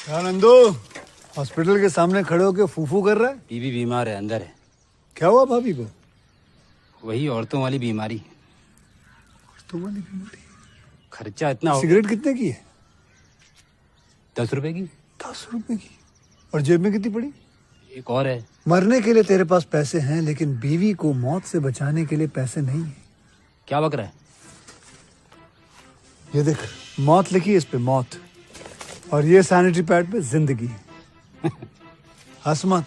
क्या नंदू हॉस्पिटल के सामने खड़े होके फूफू कर रहा है? बीवी बीमार है, अंदर है। क्या हुआ भाभी को? वही औरतों वाली बीमारी। तुम्हारी बीमारी? खर्चा इतना हो सिगरेट कितने की है? 10 रुपए की। 10 रुपए की? और जेब में कितनी पड़ी? एक और है। मरने के लिए तेरे पास पैसे हैं, लेकिन बीवी को मौत से बचाने के लिए पैसे नहीं है। क्या बक रहा है? ये देख, मौत लिखी है इस पे, मौत। और ये सैनिटरी पैड पे जिंदगी। हंस मत।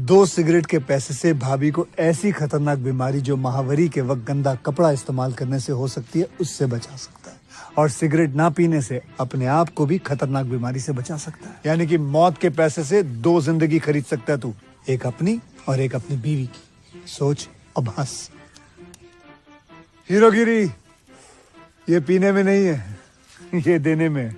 2 सिगरेट के पैसे से भाभी को ऐसी खतरनाक बीमारी जो महावरी के वक्त गंदा कपड़ा इस्तेमाल करने से हो सकती है, उससे बचा सकता है। और सिगरेट ना पीने से अपने आप को भी खतरनाक बीमारी से बचा सकता है। यानी कि मौत के पैसे से 2 जिंदगी खरीद सकता है तू, एक अपनी और एक अपनी बीवी की। सोच अब हंस। हीरोगिरी ये पीने में नहीं है, ये देने में है।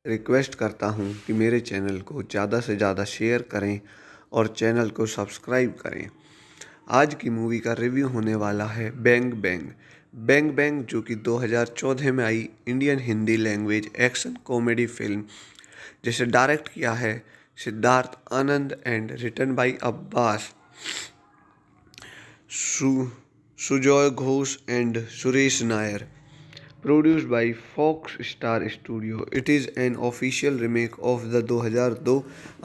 रिक्वेस्ट करता हूँ कि मेरे चैनल को ज़्यादा से ज़्यादा शेयर करें और चैनल को सब्सक्राइब करें। आज की मूवी का रिव्यू होने वाला है बैंग बैंग। बैंग बैंग जो कि 2014 में आई Indian Hindi language action comedy film, जिसे डायरेक्ट किया है Siddharth Anand and written by Abbas Sujoy Ghosh and Suresh Nair. Produced by Fox Star Studio, it is an official remake of the 2002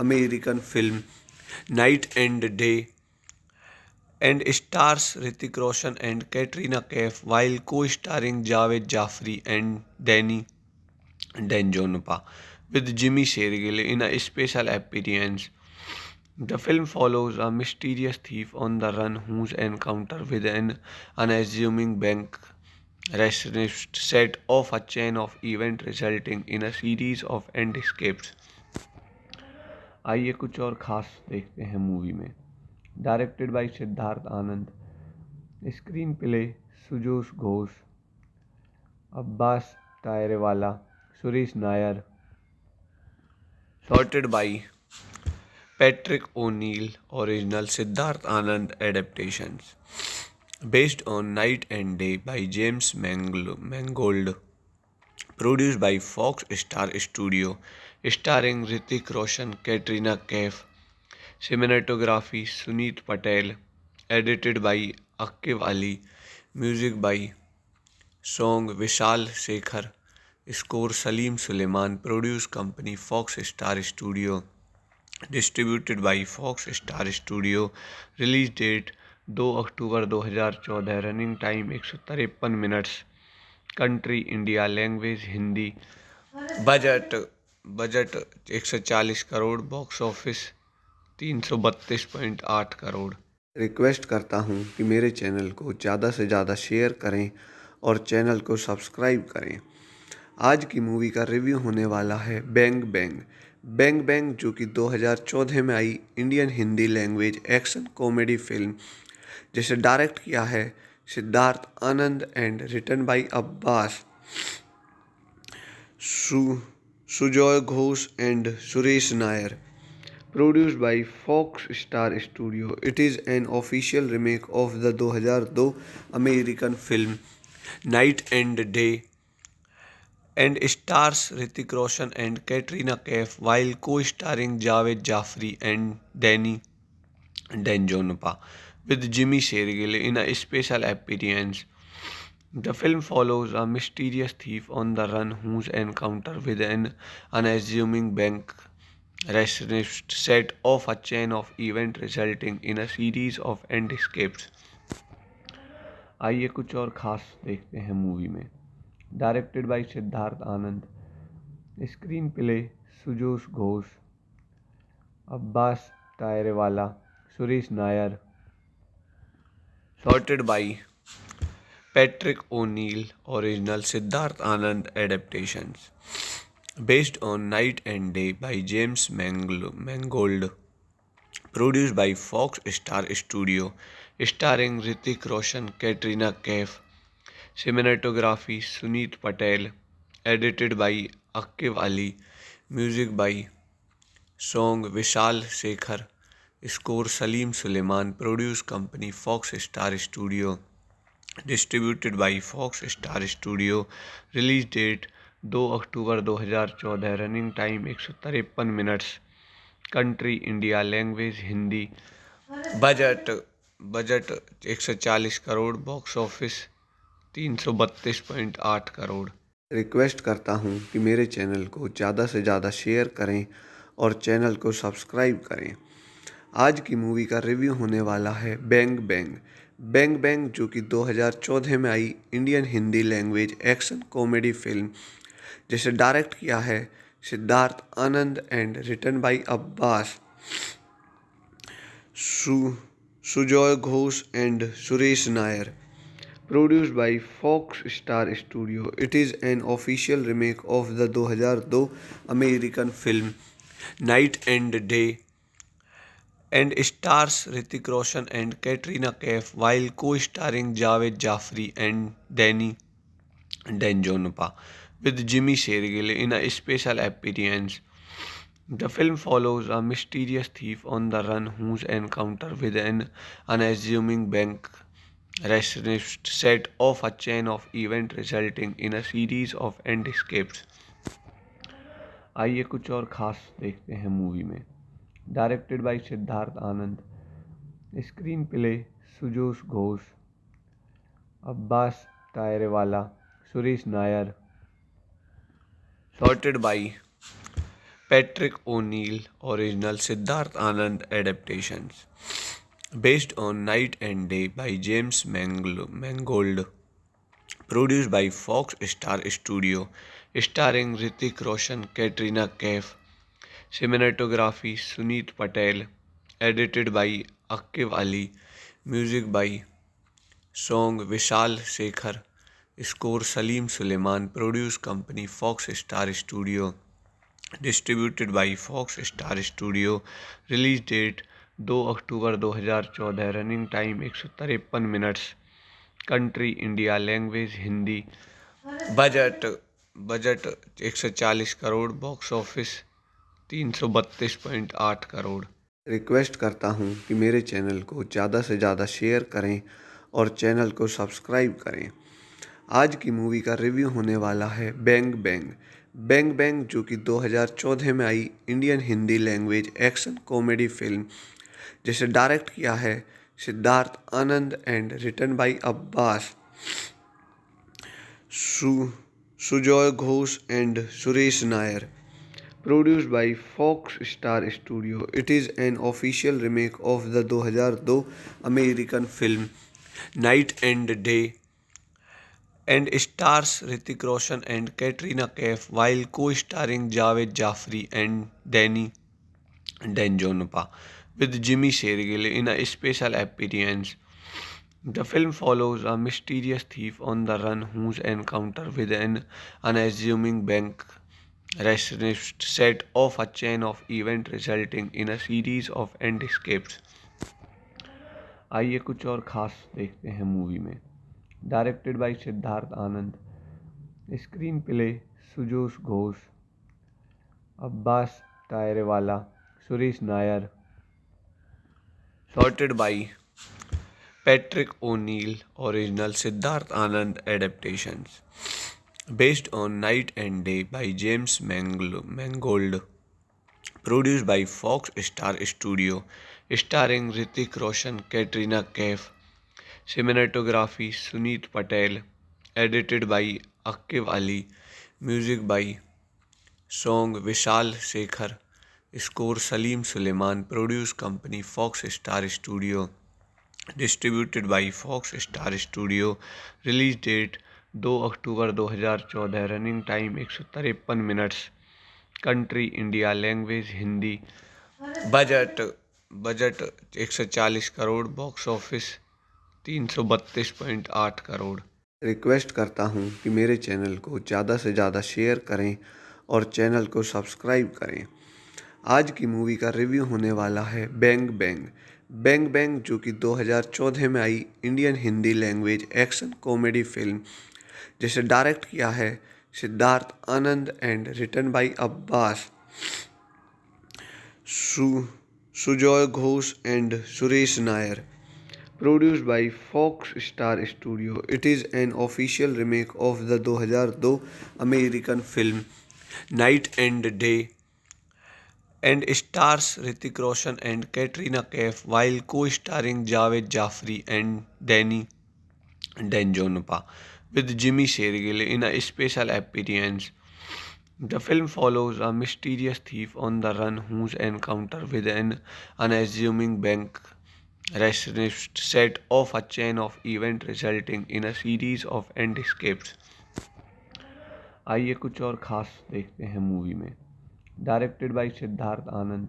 American film Night and Day and stars Hrithik Roshan and Katrina Kaif while co-starring Javed Jafri and Danny Danjonpa with Jimmy Shergill in a special appearance. The film follows a mysterious thief on the run whose encounter with an unassuming bank receptionist set off a chain of events resulting in a series of end escapes. आइए कुछ और खास देखते हैं movie में। Directed by Siddharth Anand, screenplay Sujoy Ghosh, Abbas Tyrewala, Suresh Nair, shorted by Patrick O'Neill, original Siddharth Anand adaptations, based on Night and Day by James Mangold, produced by Fox Star Studio, starring Hrithik Roshan, Katrina Kaif, cinematography Suneet Patel, edited by Aqib Ali, music by song Vishal Shekhar, score Salim Suleiman, produce company Fox Star Studio, distributed by Fox Star Studio, release date 2 October 2014, running time 153 minutes, country India, language Hindi, budget 140 crore, box office 332.8 crore. Request करता हूँ कि मेरे channel को ज़्यादा से ज़्यादा share करें और चैनल को सब्सक्राइब करें। आज की मूवी का रिव्यू होने वाला है बैंग बैंग। बैंग बैंग जो कि 2014 में आई Indian Hindi language action comedy film, जिसे डायरेक्ट किया है Siddharth Anand and written by Abbas Sujoy Ghosh and Suresh Nair. Produced by Fox Star Studio, it is an official remake of the 2002 American film Night and Day and stars Hrithik Roshan and Katrina Kaif while co-starring Javed Jafri and Danny Danjonpa with Jimmy Shergill in a special appearance. The film follows a mysterious thief on the run whose encounter with an unassuming bank receptionist set off a chain of events resulting in a series of end escapes. आइए कुछ और खास देखते हैं movie में। Directed by Siddharth Anand, screenplay Sujoy Ghosh, Abbas Tyrewala, Suresh Nair, shorted by Patrick O'Neill, original Siddharth Anand adaptations, based on Night and Day by James Mangold, produced by Fox Star Studio, starring Hrithik Roshan, Katrina Kaif, cinematography Suneet Patel, edited by Aqib Ali, music by song Vishal Shekhar, score Salim Suleiman, produce company Fox Star Studio, distributed by Fox Star Studio, release date 2 October 2014, running time 153 minutes, country India, language Hindi, budget 140 crore, box office 332.8 crore. Request करता हूँ कि मेरे channel को ज़्यादा से ज़्यादा share करें और चैनल को सब्सक्राइब करें। आज की मूवी का रिव्यू होने वाला है बैंग बैंग। बैंग बैंग जो कि 2014 में आई Indian Hindi language action comedy film, जिसे डायरेक्ट किया है Siddharth Anand and written by Abbas Sujoy Ghosh and Suresh Nair. Produced by Fox Star Studio, it is an official remake of the 2002 American film Night and Day and stars Hrithik Roshan and Katrina Kaif while co-starring Javed Jafri and Danny Danjonpa with Jimmy Shergill in a special appearance. The film follows a mysterious thief on the run whose encounter with an unassuming bank receptionist set off a chain of events resulting in a series of end escapes. आइए कुछ और खास देखते हैं movie में। Directed by Siddharth Anand, screenplay Sujoy Ghosh, Abbas Tyrewala, Suresh Nair, sorted by Patrick O'Neill, original Siddharth Anand adaptations, based on Night and Day by James Mangold, produced by Fox Star Studio, starring Hrithik Roshan, Katrina Kaif, cinematography Sunit Patel, edited by Aqib Ali, music by song Vishal Shekhar, score Salim Suleiman, produce company Fox Star Studio, distributed by Fox Star Studio, release date 2 October 2014, running time 153 minutes, country India, language Hindi, budget budget 140 crore, box office 332.8 crore. Request करता हूँ कि मेरे channel को ज़्यादा से ज़्यादा share करें और चैनल को सब्सक्राइब करें। आज की मूवी का रिव्यू होने वाला है बैंग बैंग। बैंग बैंग जो कि 2014 में आई Indian Hindi language action comedy film, जिसे डायरेक्ट किया है Siddharth Anand and written by Abbas Sujoy Ghosh and Suresh Nair, produced by Fox Star Studio. It is an official remake of the 2002 American film Night and Day and stars Hrithik Roshan and Katrina Kaif while co-starring Javed Jafri and Danny Danjonpa with Jimmy Shergill in a special appearance. The film follows a mysterious thief on the run whose encounter with an unassuming bank receptionist set off a chain of events resulting in a series of end escapes. आइए कुछ और खास देखते हैं movie में। Directed by Siddharth Anand, screenplay Sujoy Ghosh, Abbas Tyrewala, Suresh Nair, sorted by Patrick O'Neill, original Siddharth Anand adaptations, based on Night and Day by James Mangold, produced by Fox Star Studio, starring Hrithik Roshan, Katrina Kaif, cinematography Sunit Patel, edited by Aqib Ali, music by song Vishal Shekhar, score Salim Suleiman, produce company Fox Star Studio, distributed by Fox Star Studio, release date 2 October 2014, running time 153 minutes, country India, language Hindi, budget budget 140 crore, box office 332.8 crore. Request करता हूँ कि मेरे channel को ज़्यादा से ज़्यादा share करें और चैनल को सब्सक्राइब करें। आज की मूवी का रिव्यू होने वाला है बैंग बैंग। बैंग बैंग जो कि 2014 में आई Indian Hindi language action comedy film, जिसे डायरेक्ट किया है Siddharth Anand and written by Abbas Sujoy Ghosh and Suresh Nair, produced by Fox Star Studio. It is an official remake of the 2002 American film Night and Day and stars Hrithik Roshan and Katrina Kaif while co-starring Javed Jafri and Danny Danjonpa with Jimmy Shergill in a special appearance. The film follows a mysterious thief on the run whose encounter with an unassuming bank receptionist set off a chain of events resulting in a series of end escapes. आइए कुछ और खास देखते हैं movie में। Directed by Siddharth Anand,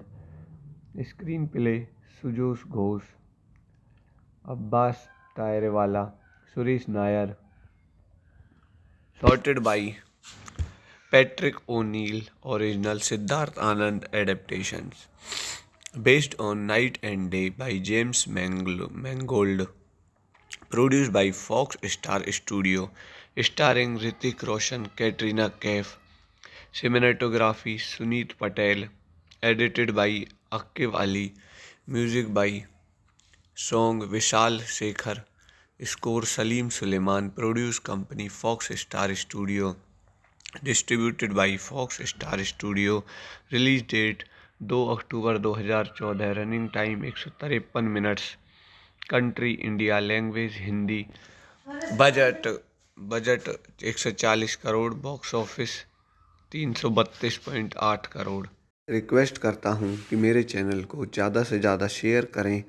screenplay Sujoy Ghosh, Abbas Tyrewala, Suresh Nair, sorted by Patrick O'Neill, original Siddharth Anand adaptations, based on Night and Day by James Mangold, produced by Fox Star Studio, starring Hrithik Roshan, Katrina Kaif, cinematography Sunit Patel, edited by Akib Ali, music by song Vishal Shekhar, score Salim Sulaiman, produce company Fox Star Studio, distributed by Fox Star Studio, release date 2 October 2014, running time 153 minutes, country India, language Hindi, budget budget 140 crore, box office 332.8 crore. Request करता हूँ कि मेरे channel को ज़्यादा से ज़्यादा share करें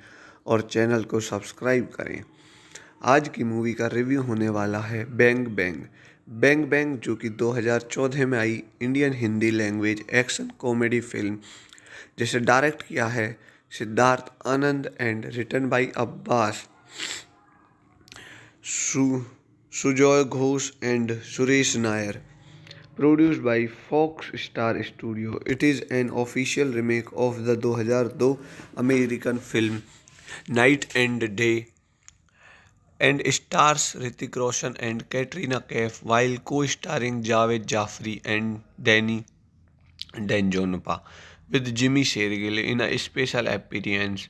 और चैनल को सब्सक्राइब करें। आज की मूवी का रिव्यू होने वाला है बैंग बैंग। बैंग बैंग जो कि 2014 में आई Indian Hindi language action comedy film, जिसे डायरेक्ट किया है Siddharth Anand and written by Abbas Sujoy Ghosh and Suresh Nair, produced by Fox Star Studio. It is an official remake of the 2002 American film Night and Day and stars Hrithik Roshan and Katrina Kaif while co-starring Javed Jafri and Danny Danjonpa with Jimmy Shergill in a special appearance.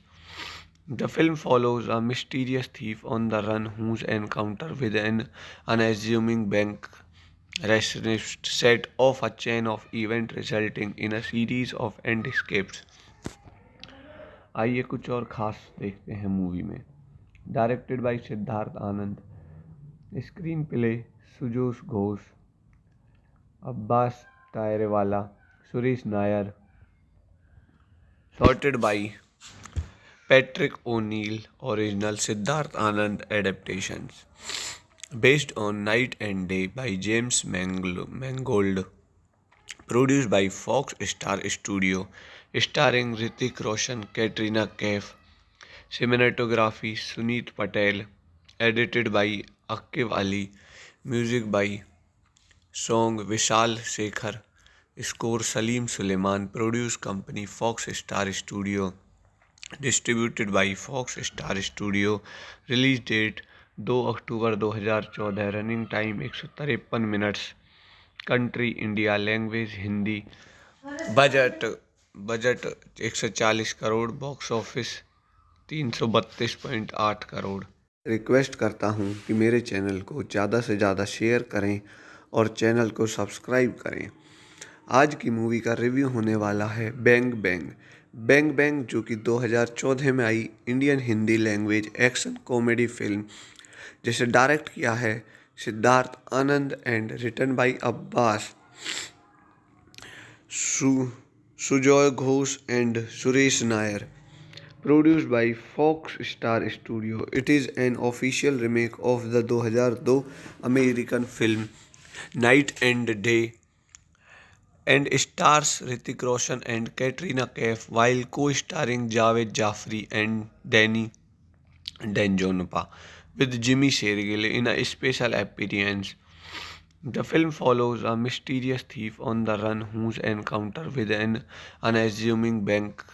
The film follows a mysterious thief on the run whose encounter with an unassuming bank receptionist set off a chain of events resulting in a series of end escapes. आइए कुछ और खास देखते हैं movie में। Directed by Siddharth Anand, screenplay Sujoy Ghosh, Abbas Tyrewala, Suresh Nair, shorted by Patrick O'Neill, original Siddharth Anand adaptations, based on Night and Day by James Mangold, produced by Fox Star Studio, starring Hrithik Roshan, Katrina Kaif, cinematography Suneet Patel, edited by Aqib Ali, music by song Vishal Shekhar, score Salim Suleiman, produce company Fox Star Studio, distributed by Fox Star Studio, release date 2 October 2014, running time 153 minutes, country India, language Hindi, budget 140 crore, box office 332.8 crore. Request करता हूँ कि मेरे channel को ज़्यादा से ज़्यादा share करें और चैनल को सब्सक्राइब करें। आज की मूवी का रिव्यू होने वाला है बैंग बैंग। बैंग बैंग जो कि 2014 में आई Indian Hindi language action comedy film, जिसे डायरेक्ट किया है Siddharth Anand and written by Abbas Sujoy Ghosh and Suresh Nair, produced by Fox Star Studio. It is an official remake of the 2002 American film Night and Day and stars Hrithik Roshan and Katrina Kaif while co-starring Javed Jafri and Danny Danjonpa with Jimmy Shergill in a special appearance. The film follows a mysterious thief on the run whose encounter with an unassuming bank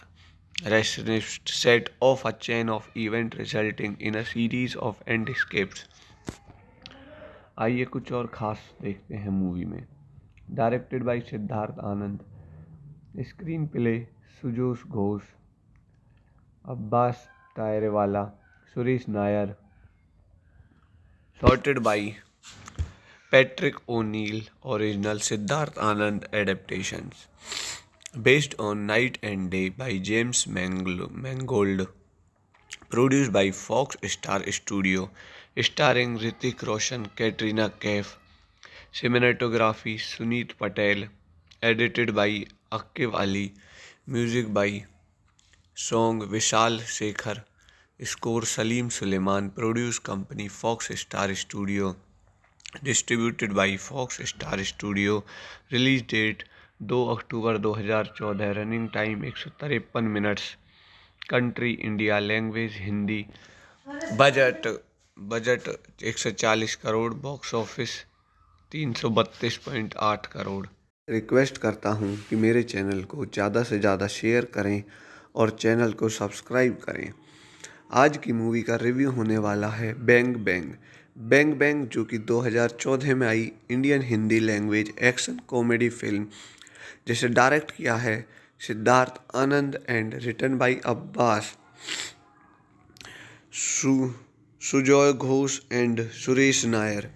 receptionist set off a chain of events resulting in a series of end escapes. आइए कुछ और खास देखते हैं movie में। Directed by Siddharth Anand, screenplay Sujoy Ghosh, Abbas Tyrewala, Suresh Nair, shorted by Patrick O'Neill, original Siddharth Anand adaptations, based on Night and Day by James Mangold, produced by Fox Star Studio, starring Hrithik Roshan, Katrina Kaif, cinematography Suneet Patel, edited by Aqib Ali, music by song Vishal Shekhar, score Salim Suleiman, produce company Fox Star Studio, distributed by Fox Star Studio, release date 2 October 2014, running time 153 minutes, country India, language Hindi, budget 140 crore, box office 332.8 crore. Request करता हूँ कि मेरे channel को ज़्यादा से ज़्यादा share करें और चैनल को सब्सक्राइब करें। आज की मूवी का रिव्यू होने वाला है बैंग बैंग। बैंग बैंग, जो कि 2014 में आई Indian Hindi language action comedy film, जिसे डायरेक्ट किया है Siddharth Anand and written by Abbas Sujoy Ghosh and Suresh Nair.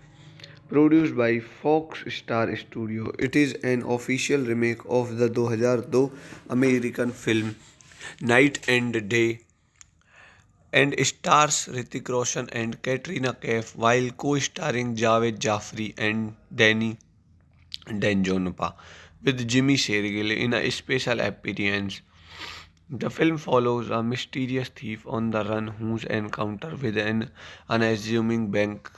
Produced by Fox Star Studio, it is an official remake of the 2002 American film Night and Day and stars Hrithik Roshan and Katrina Kaif while co-starring Javed Jafri and Danny Danjonpa with Jimmy Shergill in a special appearance. The film follows a mysterious thief on the run whose encounter with an unassuming bank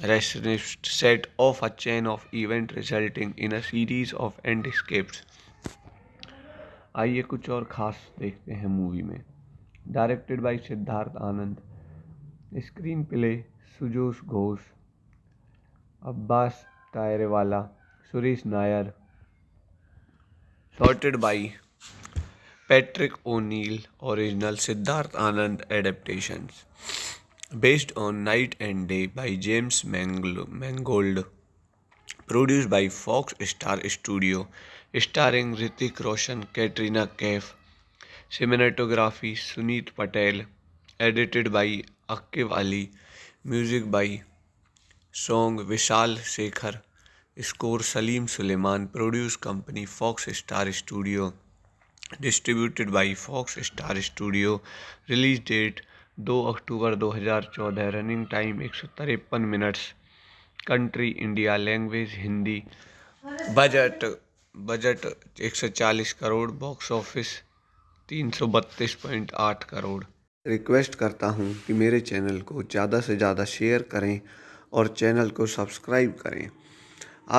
receptionist set off a chain of events resulting in a series of end escapes. आइए कुछ और खास देखते हैं movie में. Directed by Siddharth Anand, screenplay Sujoy Ghosh, Abbas Tyrewala, Suresh Nair, shorted by Patrick O'Neill, original Siddharth Anand adaptations. Based on Night and Day by James Mangold. Produced by Fox Star Studio. Starring Hrithik Roshan, Katrina Kaif. Cinematography Suneet Patel. Edited by Aqib Ali. Music by Song Vishal Shekhar. Score Salim Suleiman. Produce company Fox Star Studio. Distributed by Fox Star Studio. Release date 2 October 2014. Running time 153 minutes. Country India, language Hindi. Budget 140 crore. Box office 332.8 crore. Request करता हूँ कि मेरे channel को ज़्यादा से ज़्यादा share करें और चैनल को सब्सक्राइब करें.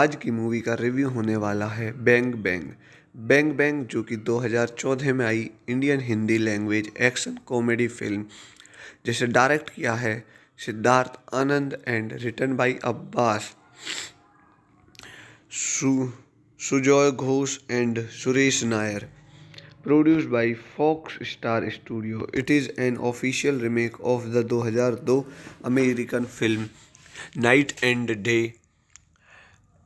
आज की मूवी का रिव्यू होने वाला है बैंग बैंग. बैंग बैंग, जो कि 2014 में आई Indian Hindi language action comedy film, जिसे डायरेक्ट किया है Siddharth Anand and written by Abbas Sujoy Ghosh and Suresh Nair. Produced by Fox Star Studio, it is an official remake of the 2002 American film Night and Day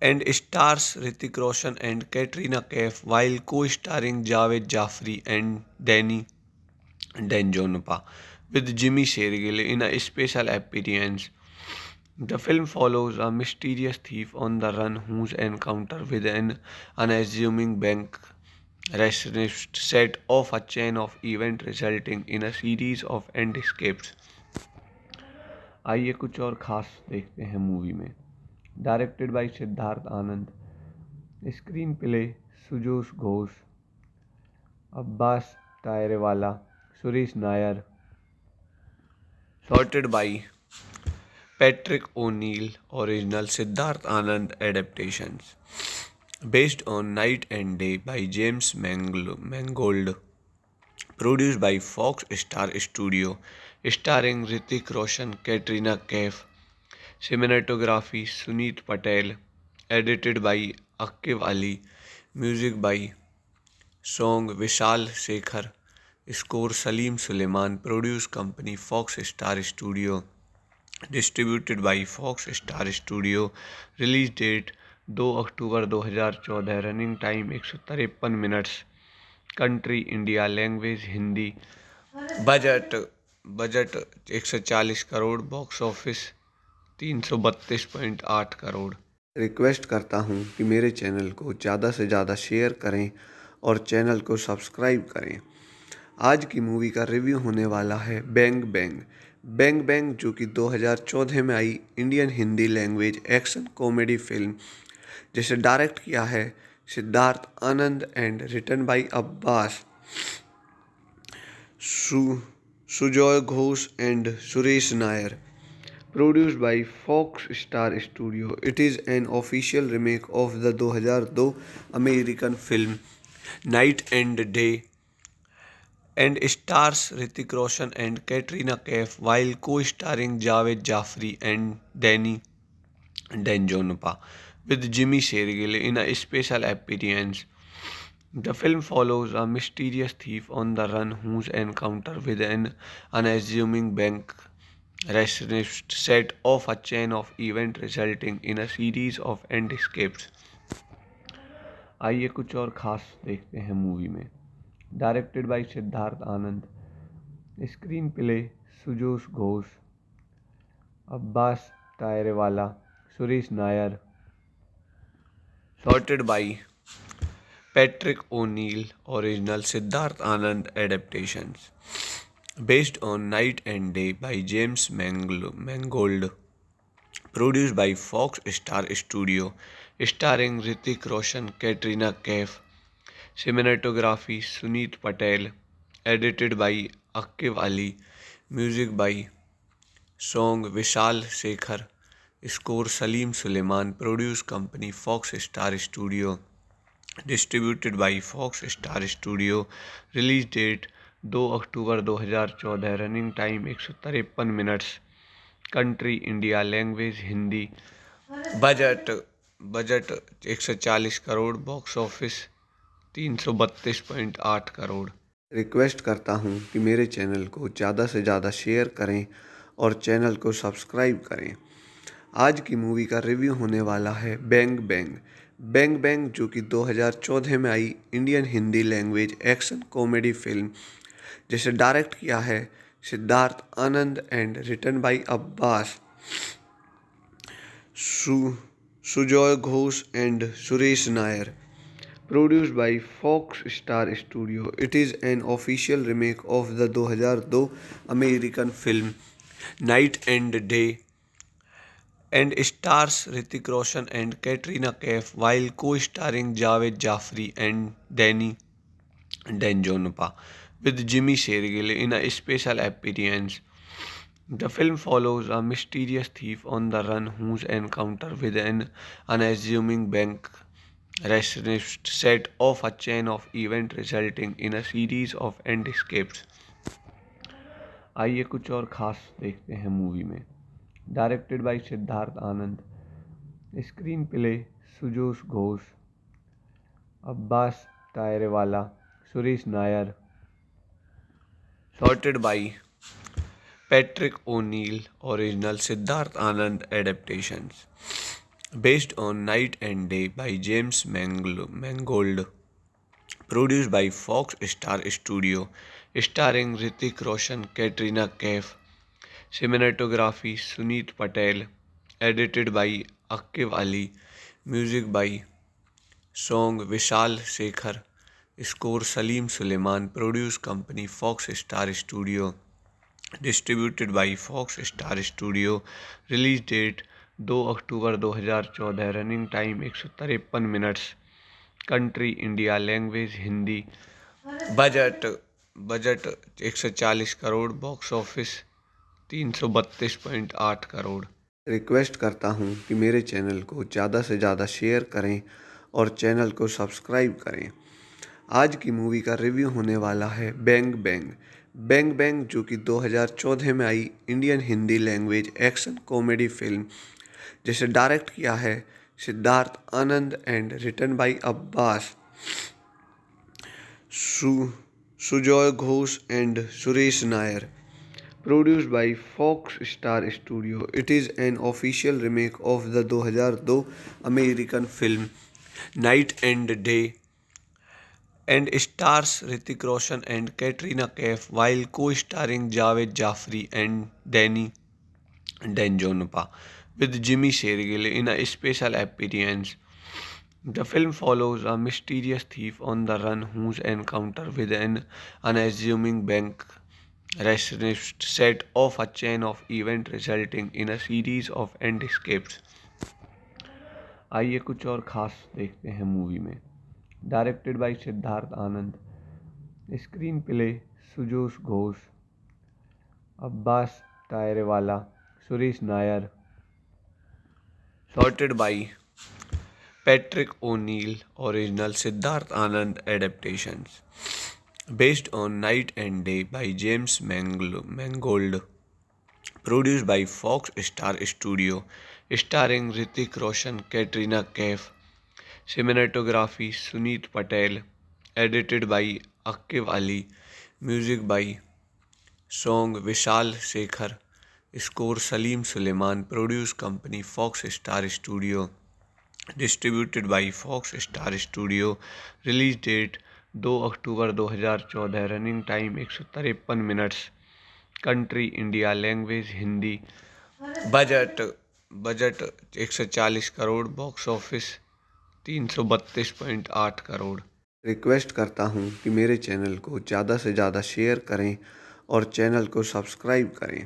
and stars Hrithik Roshan and Katrina Kaif while co-starring Javed Jafri and Danny Danjonpa with Jimmy Shergill in a special appearance. The film follows a mysterious thief on the run whose encounter with an unassuming bank receptionist set off a chain of events resulting in a series of end escapes. आइए कुछ और खास देखते हैं movie में. Directed by Siddharth Anand, screenplay Sujoy Ghosh, Abbas Tyrewala, Suresh Nair, shorted by Patrick O'Neill, original Siddharth Anand adaptations. Based on Night and Day by James Mangold. Produced by Fox Star Studio. Starring Hrithik Roshan, Katrina Kaif. Cinematography Suneet Patel. Edited by Aqib Ali. Music by Song Vishal Shekhar. Score Salim Suleiman. Produce company Fox Star Studio. Distributed by Fox Star Studio. Release date 2 October 2014. Running time 153 minutes. Country India, language Hindi. Budget 140 crore. Box office 332.8 crore. Request करता हूँ कि मेरे channel को ज़्यादा से ज़्यादा share करें और चैनल को सब्सक्राइब करें. आज की मूवी का रिव्यू होने वाला है बैंग बैंग. बैंग बैंग, जो कि 2014 में आई Indian Hindi language action comedy film, जिसे डायरेक्ट किया है Siddharth Anand and written by Abbas Sujoy Ghosh and Suresh Nair. Produced by Fox Star Studio, it is an official remake of the 2002 American film Night and Day and stars Hrithik Roshan and Katrina Kaif while co-starring Javed Jafri and Danny Danjonpa with Jimmy Shergill in a special appearance. The film follows a mysterious thief on the run whose encounter with an unassuming bank receptionist set off a chain of events resulting in a series of end escapes. आइए कुछ और खास देखते हैं movie में। Directed by Siddharth Anand, screenplay Sujoy Ghosh, Abbas Tyrewala, Suresh Nair, sorted by Patrick O'Neill, original Siddharth Anand adaptations, based on Night and Day by James Mangold, produced by Fox Star Studio, starring Hrithik Roshan, Katrina Kaif, cinematography Suneet Patel, edited by Aqib Ali, music by song Vishal Shekhar, score Salim Suleiman, produce company Fox Star Studio, distributed by Fox Star Studio, release date 2 October 2014, running time 153 minutes, country India, language Hindi, budget budget 140 crore, box office 332.8 crore. Request करता हूँ कि मेरे channel को ज़्यादा से ज़्यादा share करें और चैनल को सब्सक्राइब करें। आज की मूवी का रिव्यू होने वाला है बैंग बैंग। बैंग बैंग जो कि 2014 में आई Indian Hindi language action comedy film, जिसे डायरेक्ट किया है Siddharth Anand and written by Abbas Sujoy Ghosh and Suresh Nair, produced by Fox Star Studio. It is an official remake of the 2002 American film Night and Day and stars Hrithik Roshan and Katrina Kaif while co-starring Javed Jafri and Danny Danjonpa with Jimmy Shergill in a special appearance. The film follows a mysterious thief on the run whose encounter with an unassuming bank receptionist set off a chain of events resulting in a series of end escapes. आइए कुछ और खास देखते हैं movie में। Directed by Siddharth Anand, screenplay Sujoy Ghosh, Abbas Tyrewala, Suresh Nair, sorted by Patrick O'Neill, original Siddharth Anand adaptations, based on Night and Day by James Mangold, produced by Fox Star Studio, starring Hrithik Roshan, Katrina Kaif, cinematography Suneet Patel, edited by Aqib Ali, music by song Vishal Shekhar, score Salim Suleiman, produce company Fox Star Studio, distributed by Fox Star Studio, release date 2 October 2014, running time 153 minutes, country India, language Hindi, budget budget 140 crore, box office 332.8 crore. Request करता हूँ कि मेरे channel को ज़्यादा से ज़्यादा share करें और चैनल को सब्सक्राइब करें। आज की मूवी का रिव्यू होने वाला है बैंग बैंग। बैंग बैंग जो कि 2014 में आई Indian Hindi language action comedy film, जिसे डायरेक्ट किया है Siddharth Anand and written by Abbas Sujoy Ghosh and Suresh Nair, produced by Fox Star Studio. It is an official remake of the 2002 American film Night and Day and stars Hrithik Roshan and Katrina Kaif while co-starring Javed Jafri and Danny Danjonpa with Jimmy Shergill in a special appearance. The film follows a mysterious thief on the run whose encounter with an unassuming bank receptionist set off a chain of events resulting in a series of end escapes. आइए कुछ और खास देखते हैं movie में। Directed by Siddharth Anand, screenplay Sujoy Ghosh, Abbas Tyrewala, Suresh Nair, sorted by Patrick O'Neill, original Siddharth Anand adaptations, based on Night and Day by James Mangold, produced by Fox Star Studio, starring Hrithik Roshan, Katrina Kaif, cinematography Suneet Patel, edited by Aqib Ali, music by song Vishal Shekhar, score Salim Sulaiman, produce company Fox Star Studio, distributed by Fox Star Studio, release date 2 October 2014, running time 153 minutes, country India, language Hindi, budget budget 140 crore, box office 332.8 crore. Request करता हूँ कि मेरे channel को ज़्यादा से ज़्यादा share करें और चैनल को सब्सक्राइब करें।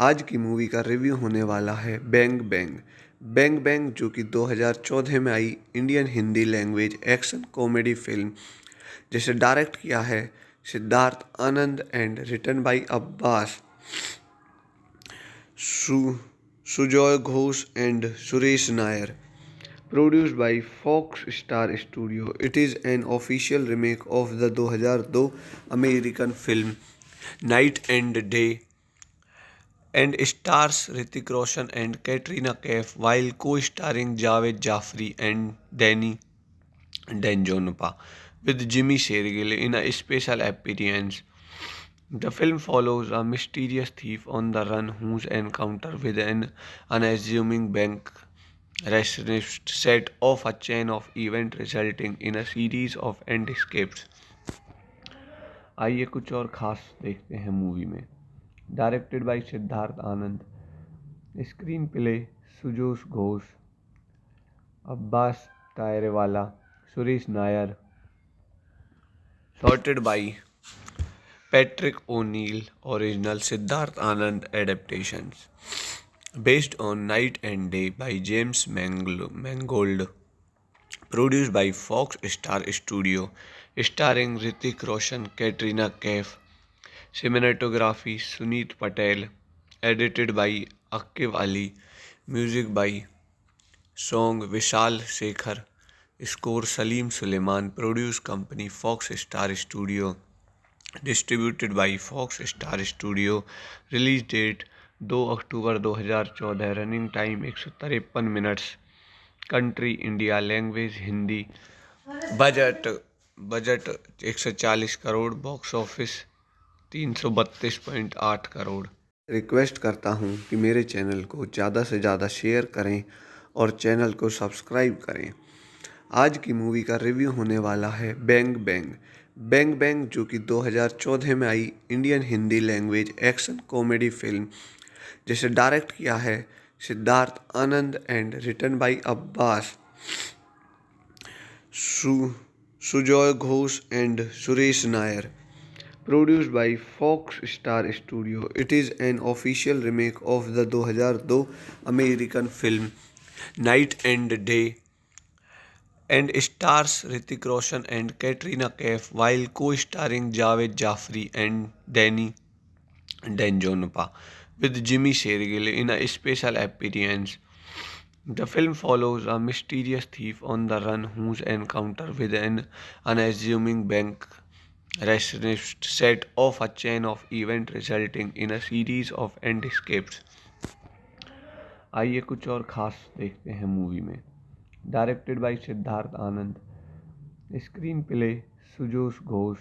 आज की मूवी का रिव्यू होने वाला है बैंग बैंग। बैंग बैंग जो कि 2014 में आई Indian Hindi language action comedy film, जिसे डायरेक्ट किया है Siddharth Anand and written by Abbas Sujoy Ghosh and Suresh Nair, produced by Fox Star Studio. It is an official remake of the 2002 American film Night and Day and stars Hrithik Roshan and Katrina Kaif while co-starring Javed Jafri and Danny Danjonpa with Jimmy Shergill in a special appearance. The film follows a mysterious thief on the run whose encounter with an unassuming bank receptionist set off a chain of events resulting in a series of end escapes. आइए कुछ और खास देखते हैं movie में। Directed by Siddharth Anand, screenplay Sujoy Ghosh, Abbas Tyrewala, Suresh Nair, shorted by Patrick O'Neill, original Siddharth Anand adaptations, based on Night and Day by James Mangold, produced by Fox Star Studio, starring Hrithik Roshan, Katrina Kaif, cinematography Suneet Patel, edited by Aqib Ali, music by song Vishal Shekhar, score Salim Suleiman, produce company Fox Star Studio, distributed by Fox Star Studio, release date 2 October 2014, running time 153 minutes, country India, language Hindi, budget budget 140 crore, box office 332.8 crore. Request करता हूँ कि मेरे channel को ज़्यादा से ज़्यादा share करें और चैनल को सब्सक्राइब करें। आज की मूवी का रिव्यू होने वाला है बैंग बैंग। बैंग बैंग जो कि 2014 में आई Indian Hindi language action comedy film, जिसे डायरेक्ट किया है Siddharth Anand and written by Abbas Sujoy Ghosh and Suresh Nair, produced by Fox Star Studio. It is an official remake of the 2002 American film Night and Day and stars Hrithik Roshan and Katrina Kaif while co-starring Javed Jafri and Danny Danjonpa with Jimmy Shergill in a special appearance. The film follows a mysterious thief on the run whose encounter with an unassuming bank receptionist set off a chain of events resulting in a series of end escapes. आइए कुछ और खास देखते हैं movie में। Directed by Siddharth Anand, screenplay Sujoy Ghosh,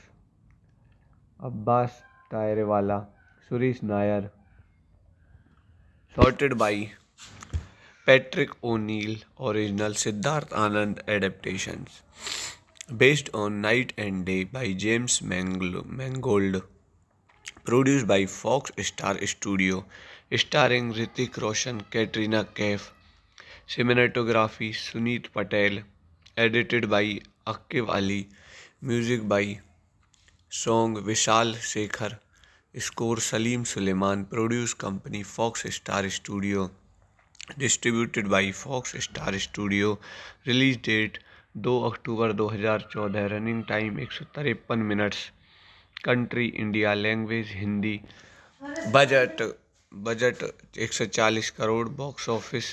Abbas Tyrewala, Suresh Nair, shorted by Patrick O'Neill, original Siddharth Anand adaptations, based on Night and Day by James Mangold, produced by Fox Star Studio, starring Hrithik Roshan, Katrina Kaif, cinematography Suneet Patel, edited by Aqib Ali, music by song Vishal Shekhar, score Salim Suleiman, produce company Fox Star Studio, distributed by Fox Star Studio, release date 2 October 2014, running time 153 minutes, country India, language Hindi, budget budget 140 crore, box office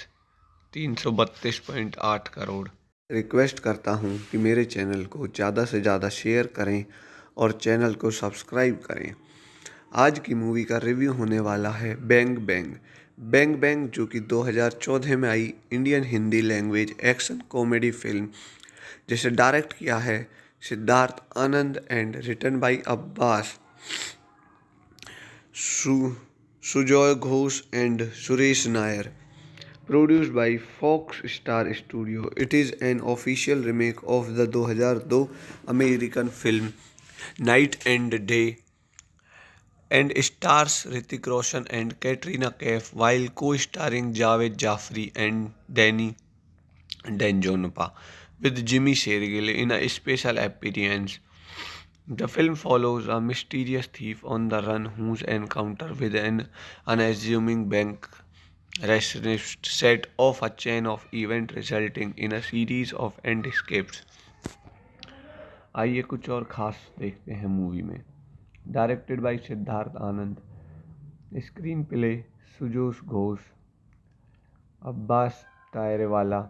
332.8 crore. Request करता हूँ कि मेरे channel को ज़्यादा से ज़्यादा share करें और चैनल को सब्सक्राइब करें। आज की मूवी का रिव्यू होने वाला है बैंग बैंग। बैंग बैंग जो कि 2014 में आई Indian Hindi language action comedy film, जिसे डायरेक्ट किया है Siddharth Anand and written by Abbas Sujoy Ghosh and Suresh Nair. Produced by Fox Star Studio. It is an official remake of the 2002 American film Night and Day and stars Hrithik Roshan and Katrina Kaif while co-starring Javed Jafri and Danny Danjonpa with Jimmy Shergill in a special appearance. The film follows a mysterious thief on the run whose encounter with an unassuming bank receptionist set off a chain of events resulting in a series of end escapes. आइए कुछ और खास देखते हैं movie में। Directed by Siddharth Anand, screenplay Sujoy Ghosh, Abbas Tyrewala,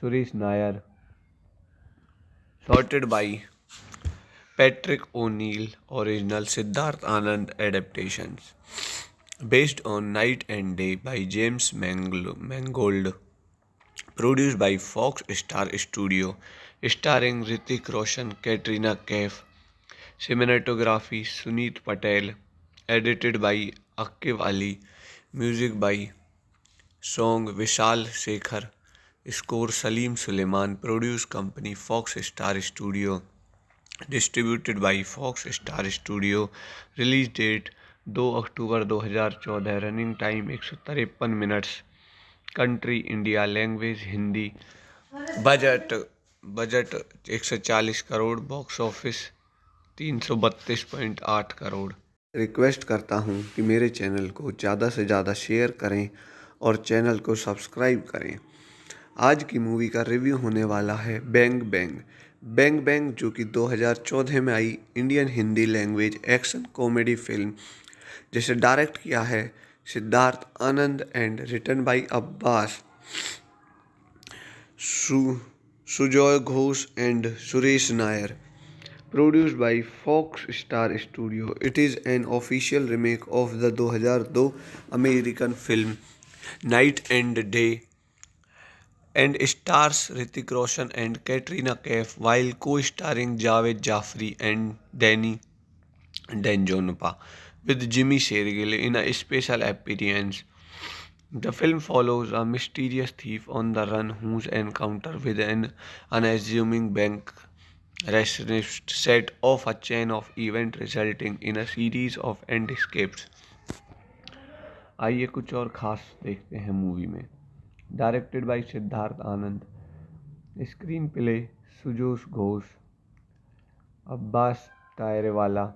Suresh Nair, sorted by Patrick O'Neill, original Siddharth Anand adaptations. Based on Night and Day by James Mangold. Produced by Fox Star Studio. Starring Hrithik Roshan, Katrina Kaif. Cinematography Suneet Patel. Edited by Aqib Ali. Music by Song Vishal Shekhar. Score Salim Suleiman. Produce company Fox Star Studio. Distributed by Fox Star Studio. Release date 2 October 2014. Running time 153 minutes. Country India. Language Hindi. Budget 140 crore. Box office 332.8 crore. Request करता हूँ कि मेरे channel को ज़्यादा से ज़्यादा share करें और चैनल को सब्सक्राइब करें। आज की मूवी का रिव्यू होने वाला है बैंग बैंग। बैंग बैंग जो कि 2014 में आई Indian Hindi language action comedy film, जिसे डायरेक्ट किया है Siddharth Anand and written by Abbas Sujoy Ghosh and Suresh Nair. Produced by Fox Star Studio. It is an official remake of the 2002 American film Night and Day and stars Hrithik Roshan and Katrina Kaif while co-starring Javed Jafri and Danny Danjonpa with Jimmy Shergill in a special appearance. The film follows a mysterious thief on the run whose encounter with an unassuming bank receptionist set off a chain of events resulting in a series of end escapes. आइए कुछ और खास देखते हैं movie में। Directed by Siddharth Anand, screenplay Sujoy Ghosh, Abbas Tyrewala,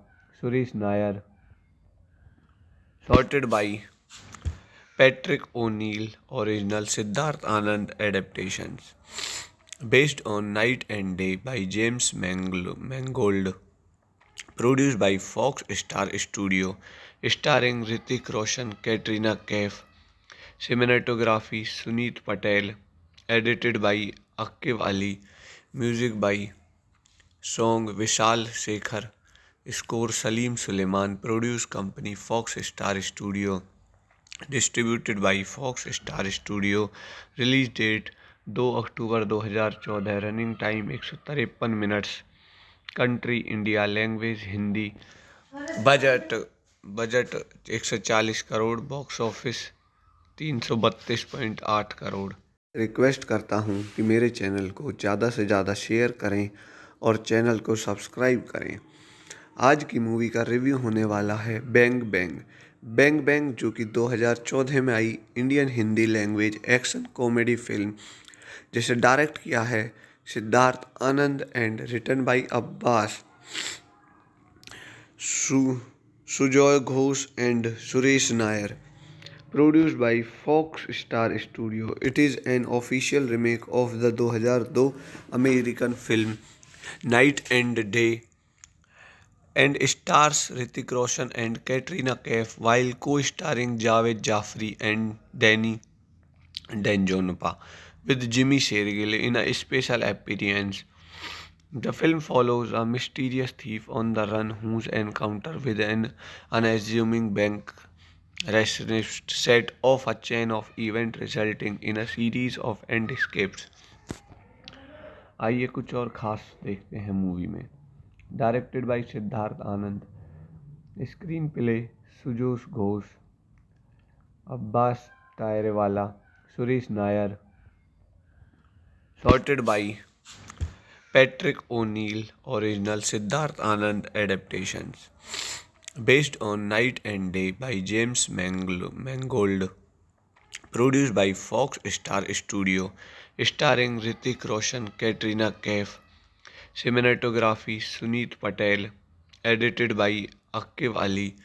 Suresh Nair, sorted by Patrick O'Neill, original Siddharth Anand adaptations. Based on Night and Day by James Mangold. Produced by Fox Star Studio. Starring Hrithik Roshan, Katrina Kaif. Cinematography Suneet Patel. Edited by Aqib Ali. Music by Song Vishal Shekhar. Score Salim Suleiman. Produce company Fox Star Studio. Distributed by Fox Star Studio. Release date 2 October 2014. Running time 153 minutes. Country India. Language Hindi. Budget 140 crore. Box office 332.8 crore. Request करता हूँ कि मेरे channel को ज़्यादा से ज़्यादा share करें और चैनल को सब्सक्राइब करें। आज की मूवी का रिव्यू होने वाला है बैंग बैंग। बैंग बैंग जो कि 2014 में आई Indian Hindi language action comedy film, जिसे डायरेक्ट किया है Siddharth Anand and written by Abbas Sujoy Ghosh and Suresh Nair. Produced by Fox Star Studio. It is an official remake of the 2002 American film Night and Day and stars Hrithik Roshan and Katrina Kaif while co-starring Javed Jafri and Danny Danjonpa with Jimmy Shergill in a special appearance. The film follows a mysterious thief on the run whose encounter with an unassuming bank receptionist set off a chain of events resulting in a series of end escapes. आइए कुछ और खास देखते हैं movie में। Directed by Siddharth Anand, screenplay Sujoy Ghosh, Abbas Tyrewala, Suresh Nair. Sorted by Patrick O'Neill. Original Siddharth Anand adaptations. Based on Night and Day by James Mangold. Produced by Fox Star Studio. Starring Hrithik Roshan, Katrina Kaif. Cinematography Suneet Patel. Edited by Aqib Ali.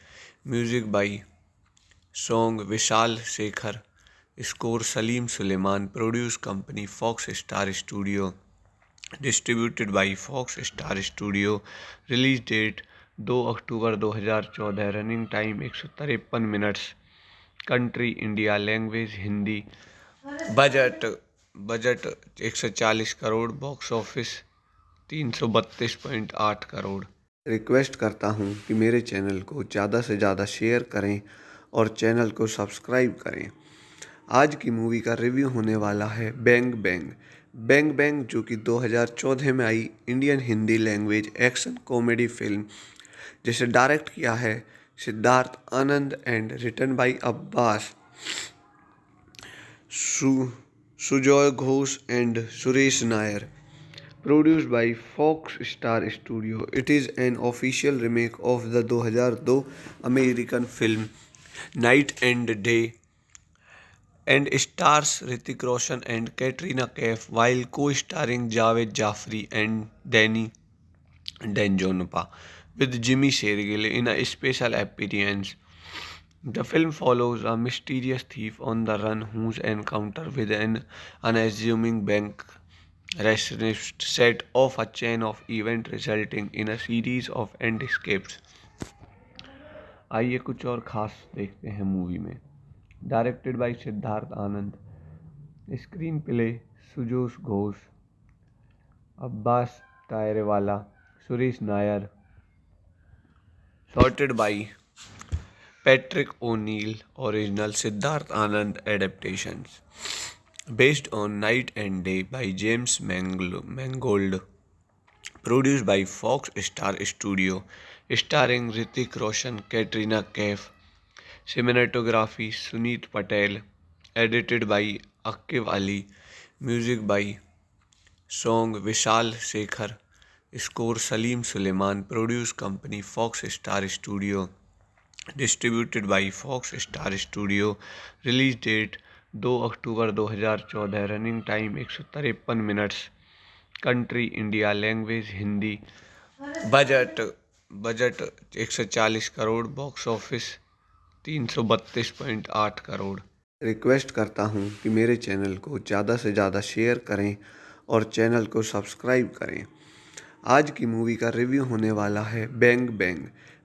Music by Song Vishal Shekhar. Score Salim Suleiman. Produce company Fox Star Studio. Distributed by Fox Star Studio. Release date 2 October 2014. Running time 153 minutes. Country India. Language Hindi. Budget budget 140 crore. Box office 332.8 crore. Request करता हूँ कि मेरे channel को ज़्यादा से ज़्यादा share करें और चैनल को सब्सक्राइब करें. आज की मूवी का रिव्यू होने वाला है बैंग बैंग. बैंग बैंग जो कि 2014 में आई Indian Hindi language action comedy film, जिसे डायरेक्ट किया है Siddharth Anand and written by Abbas, Sujoy Ghosh and Suresh Nair. Produced by Fox Star Studio. It is an official remake of the 2002 American film Night and Day and stars Hrithik Roshan and Katrina Kaif while co-starring Javed Jafri and Danny Danjonpa with Jimmy Shergill in a special appearance. The film follows a mysterious thief on the run whose encounter with an unassuming bank receptionist set off a chain of events resulting in a series of end escapes. आइए कुछ और खास देखते हैं movie में. Directed by Siddharth Anand. Screenplay Sujoy Ghosh, Abbas Tyrewala, Suresh Nair. Sorted by Patrick O'Neill. Original Siddharth Anand adaptations. Based on Night and Day by James Mangold. Produced by Fox Star Studio. Starring Hrithik Roshan, Katrina Kaif. Cinematography Suneet Patel. Edited by Aqib Ali. Music by Song Vishal Shekhar. Score Salim Suleiman. Produce company Fox Star Studio. Distributed by Fox Star Studio. Release date 2 October 2014. Running time 153 minutes. Country India. Language Hindi. Budget 140 crore. Box office 332.8 crore. Request करता हूँ कि मेरे channel को ज़्यादा से ज़्यादा share करें और चैनल को सब्सक्राइब करें. आज की मूवी का रिव्यू होने वाला है बैंग बैंग.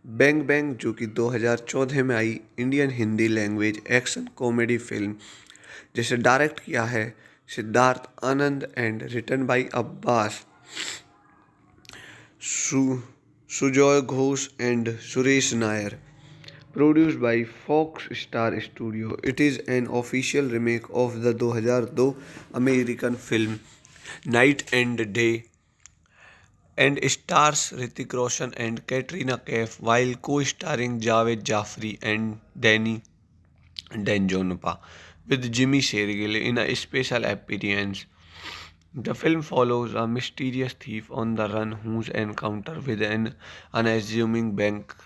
बैंग बैंग जो कि 2014 में आई Indian Hindi language action comedy film, जिसे डायरेक्ट किया है Siddharth Anand and written by Abbas, Sujoy Ghosh and Suresh Nair. Produced by Fox Star Studio. It is an official remake of the 2002 American film Night and Day and stars Hrithik Roshan and Katrina Kaif while co-starring Javed Jafri and Danny Danjonpa with Jimmy Shergill in a special appearance. The film follows a mysterious thief on the run whose encounter with an unassuming bank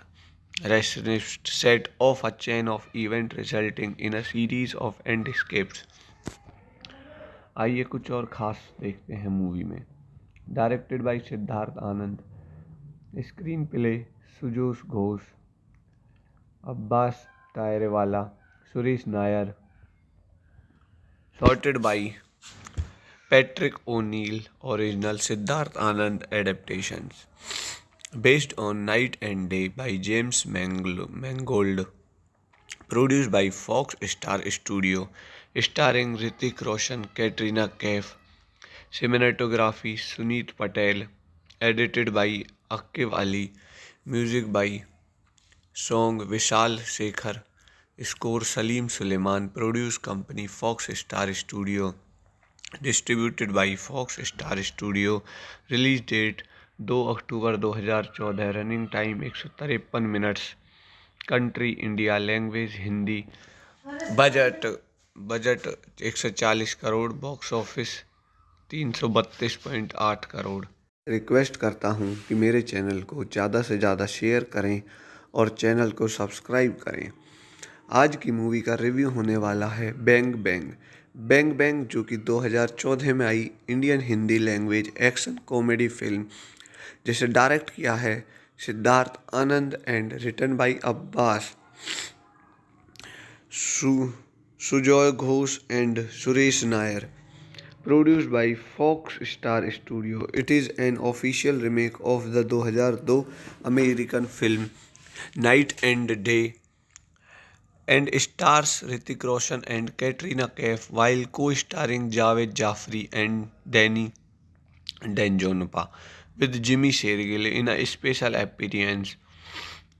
receptionist set off a chain of events resulting in a series of end escapes. आइए कुछ और खास देखते हैं movie में. Directed by Siddharth Anand. Screenplay Sujoy Ghosh, Abbas Tyrewala, Suresh Nair. Sorted by Patrick O'Neill. Original Siddharth Anand adaptations. Based on Night and Day by James Mangold. Produced by Fox Star Studio. Starring Hrithik Roshan, Katrina Kaif. Cinematography Suneet Patel. Edited by Aqib Ali. Music by Song Vishal Shekhar. Score Salim Suleiman. Produce company Fox Star Studio. Distributed by Fox Star Studio. Release date 2 October 2014. Running time 153 minutes. Country India. Language Hindi. Budget budget 140 crore, box office 332.8 crore. Request करता हूँ कि मेरे channel को ज़्यादा से ज़्यादा share करें और चैनल को सब्सक्राइब करें। आज की मूवी का रिव्यू होने वाला है बैंग बैंग। बैंग बैंग जो कि 2014 में आई Indian Hindi language action comedy film, जिसे डायरेक्ट किया है Siddharth Anand and written by Abbas Sujoy Ghosh and Suresh Nair, produced by Fox Star Studio. It is an official remake of the 2002 American film Night and Day and stars Hrithik Roshan and Katrina Kaif while co-starring Javed Jafri and Danny Danjonpa with Jimmy Shergill in a special appearance.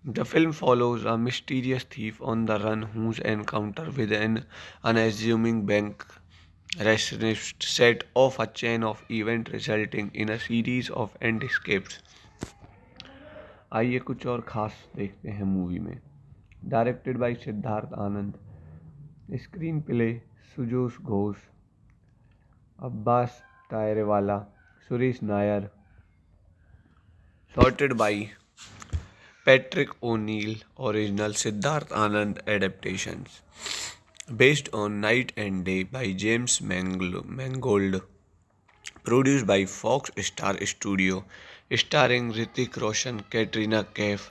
The film follows a mysterious thief on the run whose encounter with an unassuming bank receptionist set off a chain of events resulting in a series of end escapes. आइए कुछ और खास देखते हैं movie में। Directed by Siddharth Anand, screenplay Sujoy Ghosh, Abbas Tyrewala, Suresh Nair, shorted by Patrick O'Neill, original Siddharth Anand adaptations, based on Night and Day by James Mangold, produced by Fox Star Studio, starring Hrithik Roshan, Katrina Kaif,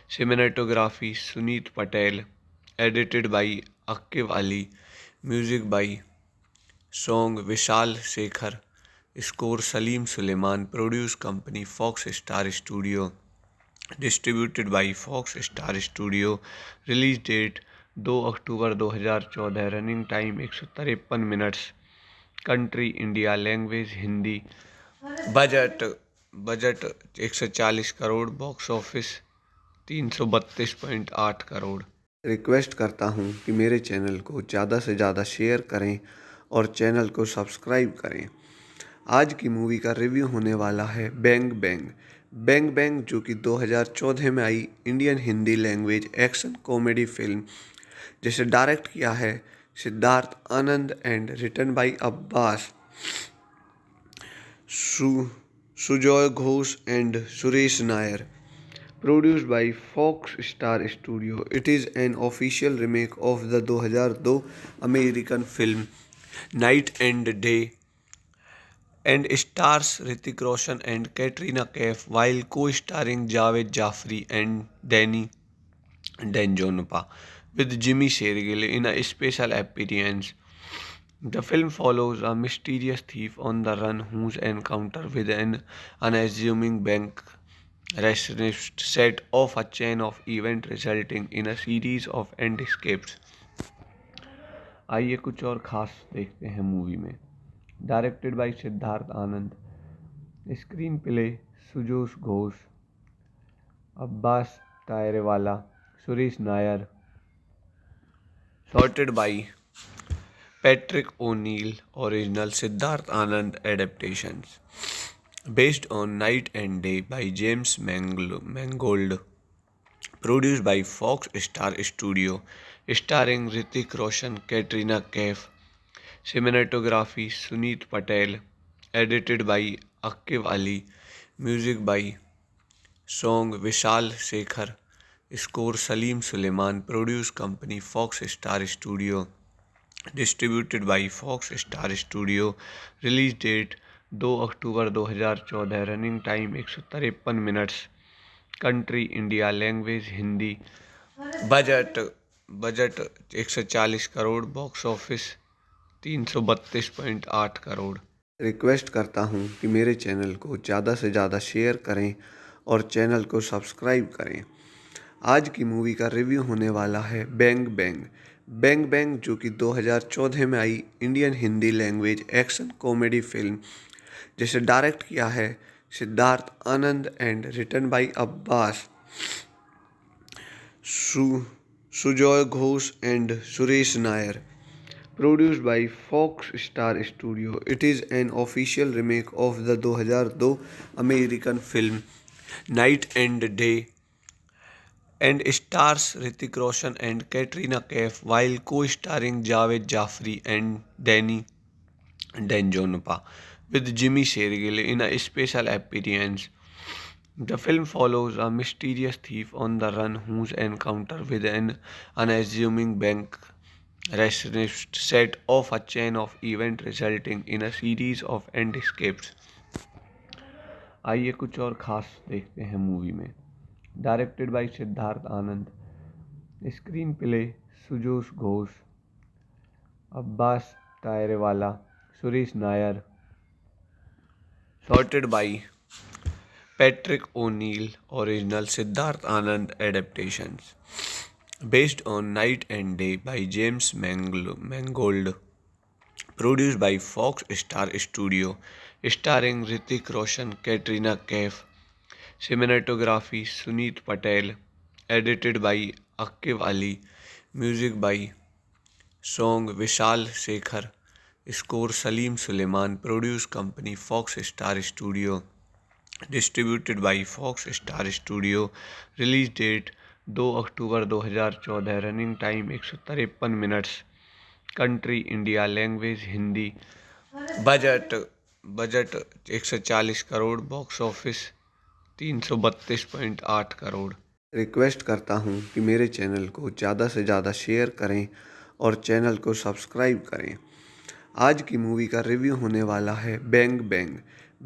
cinematography Suneet Patel, edited by Aqib Ali, music by song Vishal Shekhar, score Salim Suleiman, produce company Fox Star Studio, distributed by Fox Star Studio, release date 2 October 2014, running time 153 minutes, country India, language Hindi, budget 140 crore, box office 332.8 crore. Request करता हूँ कि मेरे channel को ज़्यादा से ज़्यादा share करें और चैनल को सब्सक्राइब करें। आज की मूवी का रिव्यू होने वाला है बैंग बैंग। बैंग बैंग जो कि 2014 में आई Indian Hindi language action comedy film, जिसे डायरेक्ट किया है Siddharth Anand and written by Abbas Sujoy Ghosh and Suresh Nair, produced by Fox Star Studio. It is an official remake of the 2002 American film Night and Day and stars Hrithik Roshan and Katrina Kaif while co-starring Javed Jafri and Danny Danjonpa with Jimmy Shergill in a special appearance. The film follows a mysterious thief on the run whose encounter with an unassuming bank receptionist set off a chain of events resulting in a series of end escapes. आइए कुछ और खास देखते हैं movie में। Directed by Siddharth Anand, screenplay Sujoy Ghosh, Abbas Tyrewala, Suresh Nair, shorted by Patrick O'Neill, original Siddharth Anand adaptations, based on Night and Day by James Mangold, produced by Fox Star Studio, starring Hrithik Roshan, Katrina Kaif, cinematography Suneet Patel, edited by Aqib Ali, music by song Vishal Shekhar, score Salim Suleiman, produce company Fox Star Studio, distributed by Fox Star Studio, release date 2 October 2014, running time 153 minutes, country India, language Hindi, budget 140 crore, box office 332.8 crore. Request करता हूँ कि मेरे channel को ज़्यादा से ज़्यादा share करें और चैनल को सब्सक्राइब करें। आज की मूवी का रिव्यू होने वाला है बैंग बैंग। बैंग बैंग जो कि 2014 में आई Indian Hindi language action comedy film, जिसे डायरेक्ट किया है Siddharth Anand and written by Abbas Sujoy Ghosh and Suresh Nair, produced by Fox Star Studio. It is an official remake of the 2002 American film Night and Day and stars Hrithik Roshan and Katrina Kaif while co-starring Javed Jafri and Danny Danjonpa with Jimmy Shergill in a special appearance. The film follows a mysterious thief on the run whose encounter with an unassuming bank receptionist set off a chain of events resulting in a series of end escapes. आइए कुछ और खास देखते हैं movie में। Directed by Siddharth Anand, screenplay Sujoy Ghosh, Abbas Tyrewala, Suresh Nair, sorted by Patrick O'Neill, original Siddharth Anand adaptations, based on Night and Day by James Mangold, produced by Fox Star Studio, starring Hrithik Roshan, Katrina Kaif, cinematography Suneet Patel, edited by Aqib Ali, music by song Vishal Shekhar, score Salim Suleiman, produce company Fox Star Studio, distributed by Fox Star Studio, release date 2 October 2014, running time 153 minutes, country India, language Hindi, budget 140 crore, box office 332.8 crore. Request करता हूँ कि मेरे channel को ज़्यादा से ज़्यादा share करें और चैनल को सब्सक्राइब करें। आज की मूवी का रिव्यू होने वाला है बैंग बैंग।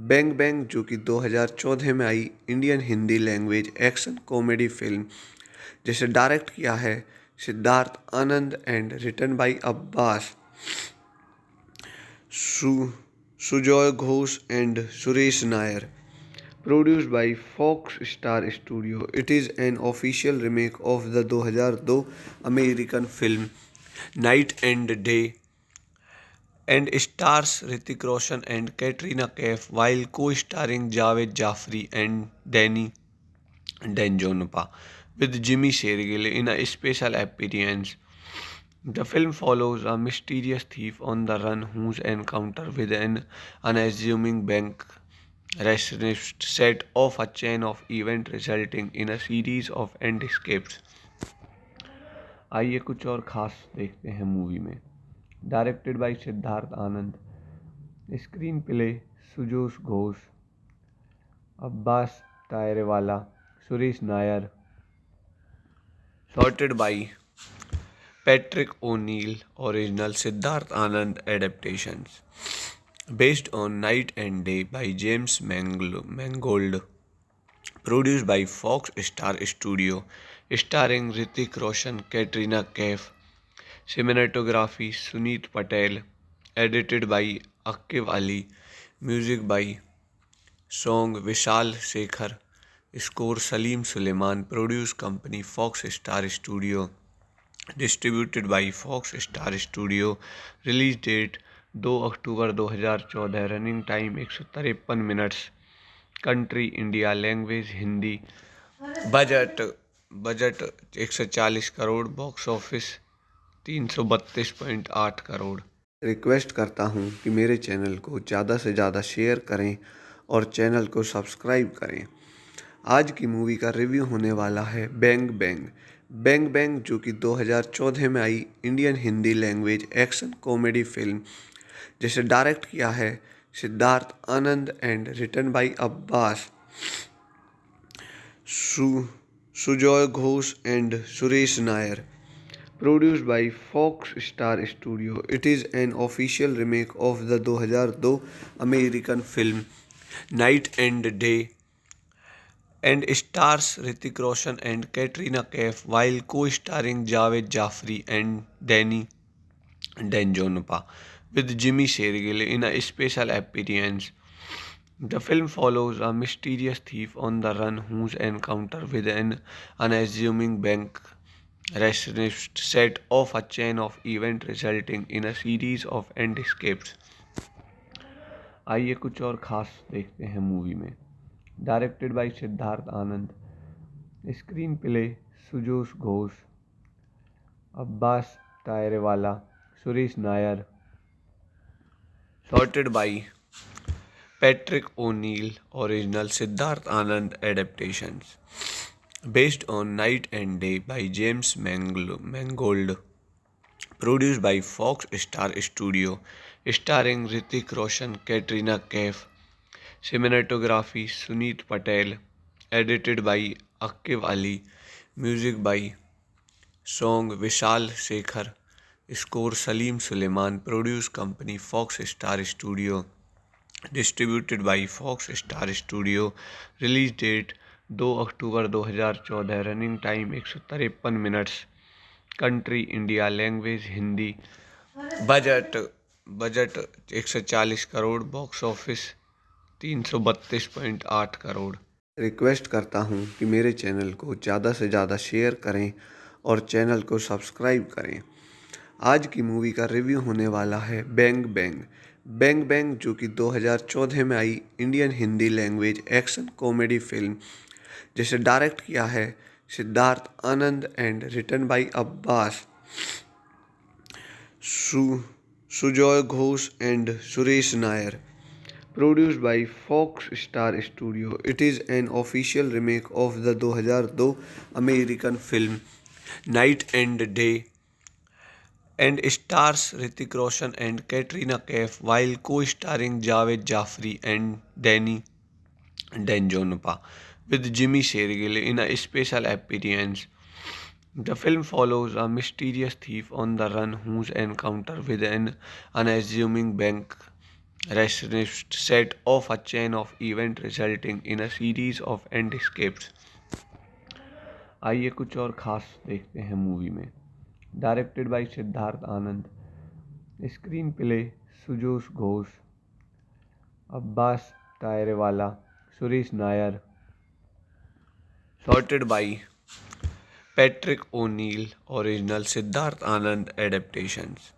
बैंग बैंग जो कि 2014 में आई Indian Hindi language action comedy film, जिसे डायरेक्ट किया है Siddharth Anand and written by Abbas Sujoy Ghosh and Suresh Nair, produced by Fox Star Studio. It is an official remake of the 2002 American film Night and Day and stars Hrithik Roshan and Katrina Kaif while co-starring Javed Jafri and Danny Danjonpa with Jimmy Shergill in a special appearance. The film follows a mysterious thief on the run whose encounter with an unassuming bank receptionist set off a chain of events resulting in a series of end escapes. आइए कुछ और खास देखते हैं movie में। Directed by Siddharth Anand, screenplay Sujoy Ghosh, Abbas Tyrewala, Suresh Nair, sorted by Patrick O'Neill, original Siddharth Anand adaptations, based on Night and Day by James Mangold, produced by Fox Star Studio, starring Hrithik Roshan, Katrina Kaif, cinematography Suneet Patel, edited by Aqib Ali, music by song Vishal Shekhar, score Salim Suleiman, produce company Fox Star Studio, distributed by Fox Star Studio, release date 2 October 2014, running time 153 minutes, country India, language Hindi, budget 140 crore, box office 332.8 crore. Request करता हूँ कि मेरे channel को ज़्यादा से ज़्यादा share करें और चैनल को सब्सक्राइब करें। आज की मूवी का रिव्यू होने वाला है बैंग बैंग। बैंग बैंग जो कि 2014 में आई Indian Hindi language action comedy film, जिसे डायरेक्ट किया है Siddharth Anand and written by Abbas Sujoy Ghosh and Suresh Nair, produced by Fox Star Studio. It is an official remake of the 2002 American film Night and Day and stars Hrithik Roshan and Katrina Kaif while co-starring Javed Jafri and Danny Danjonpa with Jimmy Shergill in a special appearance. The film follows a mysterious thief on the run whose encounter with an unassuming bank receptionist set off a chain of events resulting in a series of end escapes. आइए कुछ और खास देखते हैं movie में। Directed by Siddharth Anand, screenplay Sujoy Ghosh, Abbas Tyrewala, Suresh Nair, sorted by Patrick O'Neill, original Siddharth Anand adaptations, based on Night and Day by James Mangold, produced by Fox Star Studio, starring Hrithik Roshan, Katrina Kaif, cinematography Suneet Patel, edited by Aqib Ali, music by song Vishal Shekhar, score Salim Suleiman, produce company Fox Star Studio, distributed by Fox Star Studio, release date 2 October 2014, running time 153 minutes, country India, language Hindi, budget budget 140 crore, box office 332.8 crore. Request करता हूँ कि मेरे channel को ज़्यादा से ज़्यादा share करें और चैनल को सब्सक्राइब करें। आज की मूवी का रिव्यू होने वाला है बैंग बैंग। बैंग बैंग जो कि 2014 में आई Indian Hindi language action comedy film, जिसे डायरेक्ट किया है Siddharth Anand and written by Abbas Sujoy Ghosh and Suresh Nair, produced by Fox Star Studio. It is an official remake of the 2002 American film Night and Day and stars Hrithik Roshan and Katrina Kaif while co-starring Javed Jafri and Danny Danjonpa with Jimmy Shergill in a special appearance. The film follows a mysterious thief on the run whose encounter with an unassuming bank receptionist set off a chain of events resulting in a series of end escapes. आइए कुछ और खास देखते हैं movie में। Directed by Siddharth Anand, screenplay Sujoy Ghosh, Abbas Tyrewala, Suresh Nair, shorted by Patrick O'Neill, original Siddharth Anand adaptations,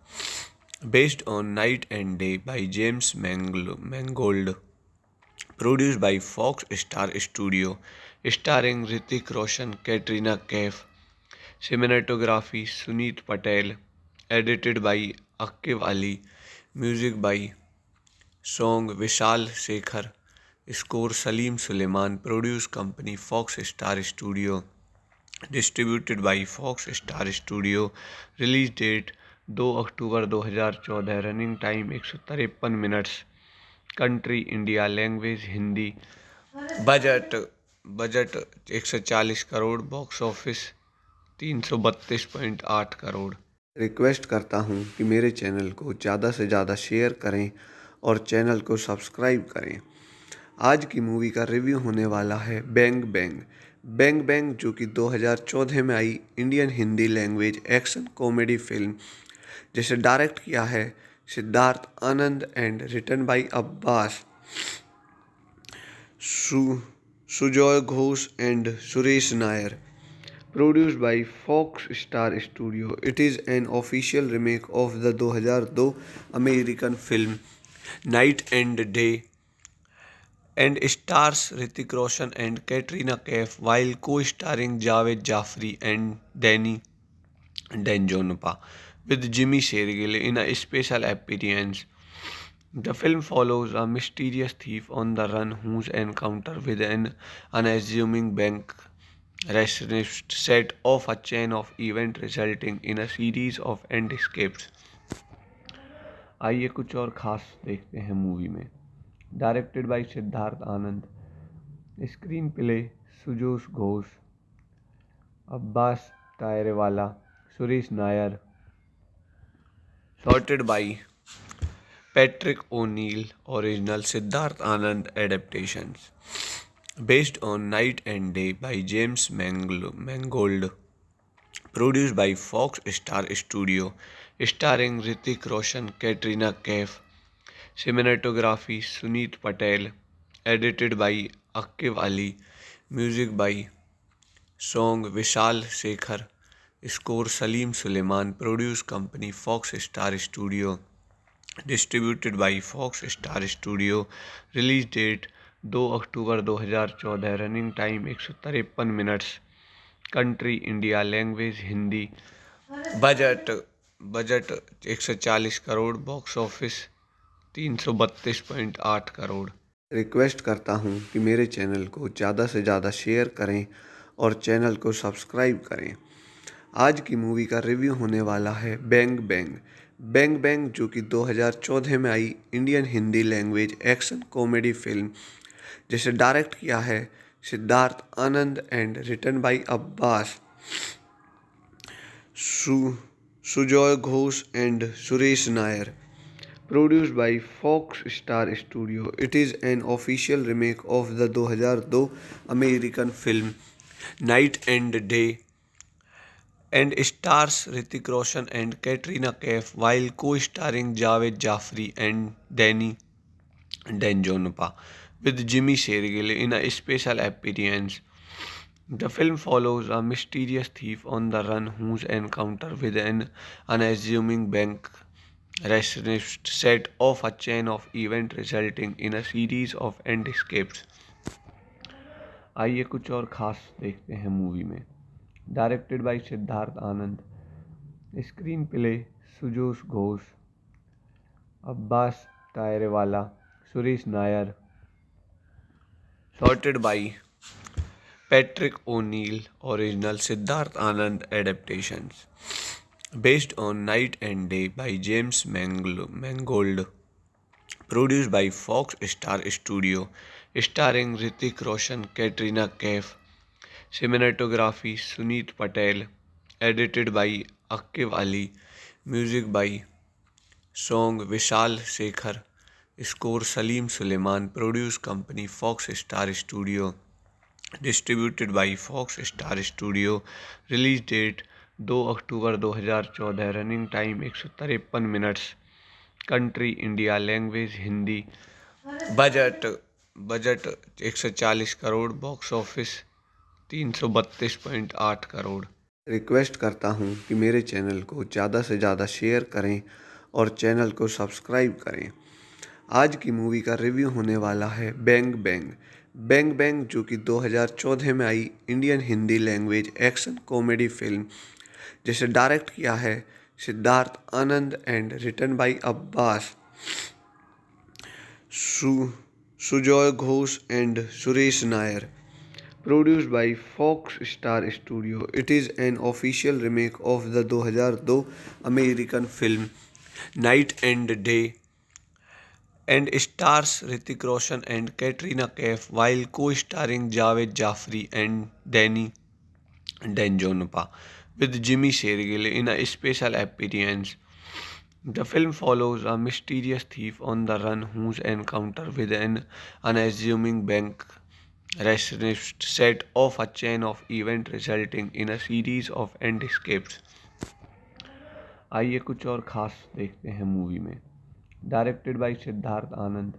based on Night and Day by James Mangold, produced by Fox Star Studio, starring Hrithik Roshan, Katrina Kaif, cinematography Suneet Patel, edited by Aqib Ali, music by song Vishal Shekhar, score Salim Suleiman, produce company Fox Star Studio, distributed by Fox Star Studio, release date 2 October 2014, running time 153 minutes, country India, language Hindi, budget budget 140 crore, box office 332.8 crore. Request करता हूँ कि मेरे channel को ज़्यादा से ज़्यादा share करें और चैनल को सब्सक्राइब करें। आज की मूवी का रिव्यू होने वाला है बैंग बैंग। बैंग बैंग जो कि 2014 में आई Indian Hindi language action comedy film, जिसे डायरेक्ट किया है Siddharth Anand and written by Abbas Sujoy Ghosh and Suresh Nair, produced by Fox Star Studio. It is an official remake of the 2002 American film Night and Day and stars Hrithik Roshan and Katrina Kaif while co-starring Javed Jafri and Danny Danjonpa with Jimmy Shergill in a special appearance. The film follows a mysterious thief on the run whose encounter with an unassuming bank receptionist set off a chain of events resulting in a series of end escapes. आइए कुछ और खास देखते हैं movie में। Directed by Siddharth Anand, screenplay Sujoy Ghosh, Abbas Tyrewala, Suresh Nair, shorted by Patrick O'Neill, original Siddharth Anand adaptations, based on Night and Day by James Mangold, produced by Fox Star Studio, starring Hrithik Roshan, Katrina Kaif, cinematography Suneet Patel, edited by Aqib Ali, music by song Vishal Shekhar, score Salim Suleiman, produce company Fox Star Studio, distributed by Fox Star Studio, release date 2 October 2014, running time 153 minutes, country India, language Hindi, budget budget 140 crore, box office 332.8 crore. Request करता हूँ कि मेरे channel को ज़्यादा से ज़्यादा share करें और चैनल को सब्सक्राइब करें। आज की मूवी का रिव्यू होने वाला है बैंग बैंग। बैंग बैंग जो कि 2014 में आई Indian Hindi language action comedy film, जिसे डायरेक्ट किया है Siddharth Anand and written by Abbas Sujoy Ghosh and Suresh Nair, produced by Fox Star Studio. It is an official remake of the 2002 American film Night and Day and stars Hrithik Roshan and Katrina Kaif while co-starring Javed Jafri and Danny Danjonpa with Jimmy Shergill in a special appearance. The film follows a mysterious thief on the run whose encounter with an unassuming bank receptionist set off a chain of events resulting in a series of end escapes. आइए कुछ और खास देखते हैं movie में। Directed by Siddharth Anand, screenplay Sujoy Ghosh, Abbas Tyrewala, Suresh Nair, shorted by Patrick O'Neill, original Siddharth Anand adaptations, based on Night and Day by James Mangold, produced by Fox Star Studio, starring Hrithik Roshan, Katrina Kaif, cinematography Suneet Patel, edited by Aqib Ali, music by song Vishal Shekhar, score Salim Suleiman, produce company Fox Star Studio, distributed by Fox Star Studio, release date 2 October 2014, running time 153 minutes, country India, language Hindi, budget 140 crore, box office 332.8 crore. Request करता हूँ कि मेरे channel को ज़्यादा से ज़्यादा share करें और चैनल को सब्सक्राइब करें। आज की मूवी का रिव्यू होने वाला है बैंग बैंग। बैंग बैंग जो कि 2014 में आई Indian Hindi language action comedy film, जिसे डायरेक्ट किया है Siddharth Anand and written by Abbas Sujoy Ghosh and Suresh Nair, produced by Fox Star Studio. It is an official remake of the 2002 American film Night and Day and stars Hrithik Roshan and Katrina Kaif while co-starring Javed Jafri and Danny Danjonpa with Jimmy Shergill in a special appearance. The film follows a mysterious thief on the run whose encounter with an unassuming bank receptionist set off a chain of events resulting in a series of end escapes. आइए कुछ और खास देखते हैं movie में। Directed by Siddharth Anand,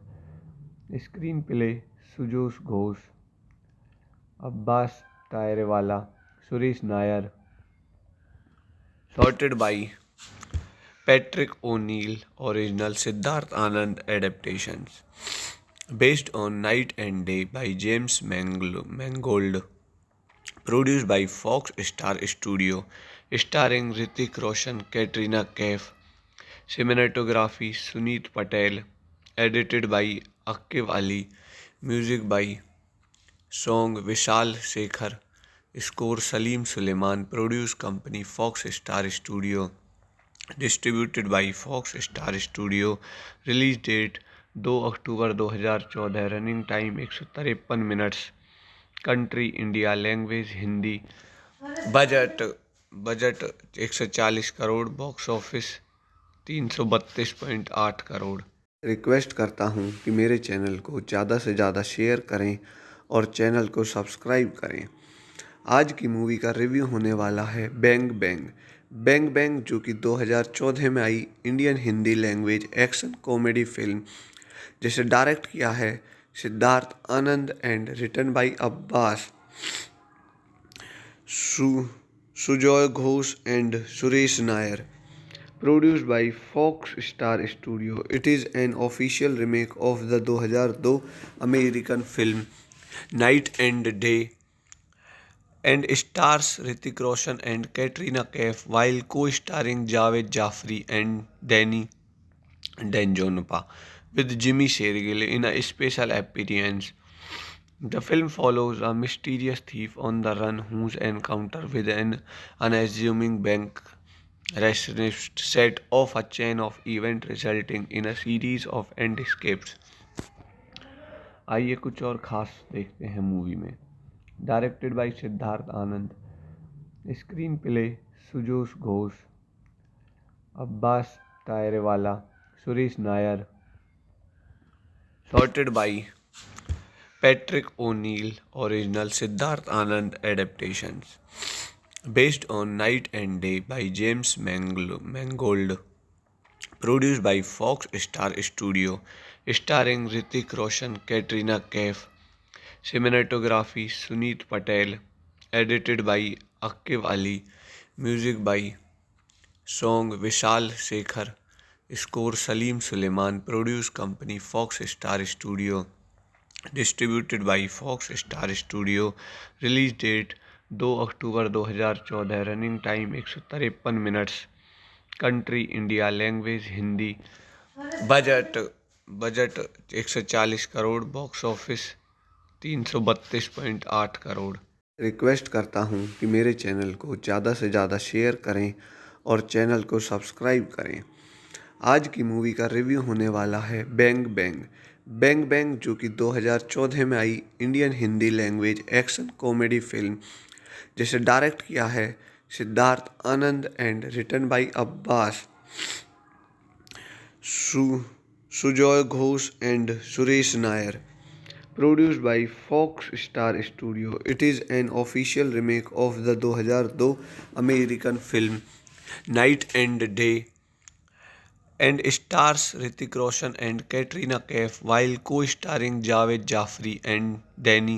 screenplay Sujoy Ghosh, Abbas Tyrewala, Suresh Nair, shorted by Patrick O'Neill, original Siddharth Anand adaptations, based on Night and Day by James Mangold, produced by Fox Star Studio, starring Hrithik Roshan, Katrina Kaif, cinematography Suneet Patel, edited by Aqib Ali, music by song Vishal Shekhar, score Salim Suleiman, produce company Fox Star Studio, distributed by Fox Star Studio, release date 2 October 2014, running time 153 minutes, country India, language Hindi, budget 140 crore, box office 332.8 crore. Request करता हूँ कि मेरे channel को ज़्यादा से ज़्यादा share करें और चैनल को सब्सक्राइब करें। आज की मूवी का रिव्यू होने वाला है बैंग बैंग। बैंग बैंग जो कि 2014 में आई Indian Hindi language action comedy film, जिसे डायरेक्ट किया है Siddharth Anand and written by Abbas Sujoy Ghosh and Suresh Nair, produced by Fox Star Studio. It is an official remake of the 2002 American film Night and Day and stars Hrithik Roshan and Katrina Kaif while co-starring Javed Jafri and Danny Danjonpa with Jimmy Shergill in a special appearance. The film follows a mysterious thief on the run whose encounter with an unassuming bank receptionist set off a chain of events resulting in a series of end escapes. आइए कुछ और खास देखते हैं movie में। Directed by Siddharth Anand, screenplay Sujoy Ghosh, Abbas Tyrewala, Suresh Nair, sorted by Patrick O'Neill, original Siddharth Anand adaptations, based on Night and Day by James Mangold, produced by Fox Star Studio, starring Hrithik Roshan, Katrina Kaif, cinematography Suneet Patel, edited by Aqib Ali, music by song Vishal Shekhar, score Salim Suleiman, produce company Fox Star Studio, distributed by Fox Star Studio, release date 2 October 2014, running time 153 minutes, country India, language Hindi, budget budget 140 crore, box office 332.8 crore. Request करता हूँ कि मेरे channel को ज़्यादा से ज़्यादा share करें और चैनल को सब्सक्राइब करें। आज की मूवी का रिव्यू होने वाला है बैंग बैंग। बैंग बैंग जो कि 2014 में आई Indian Hindi language action comedy film, जिसे डायरेक्ट किया है Siddharth Anand and written by Abbas Sujoy Ghosh and Suresh Nair, produced by Fox Star Studio. It is an official remake of the 2002 American film Night and Day and stars Hrithik Roshan and Katrina Kaif while co-starring Javed Jafri and Danny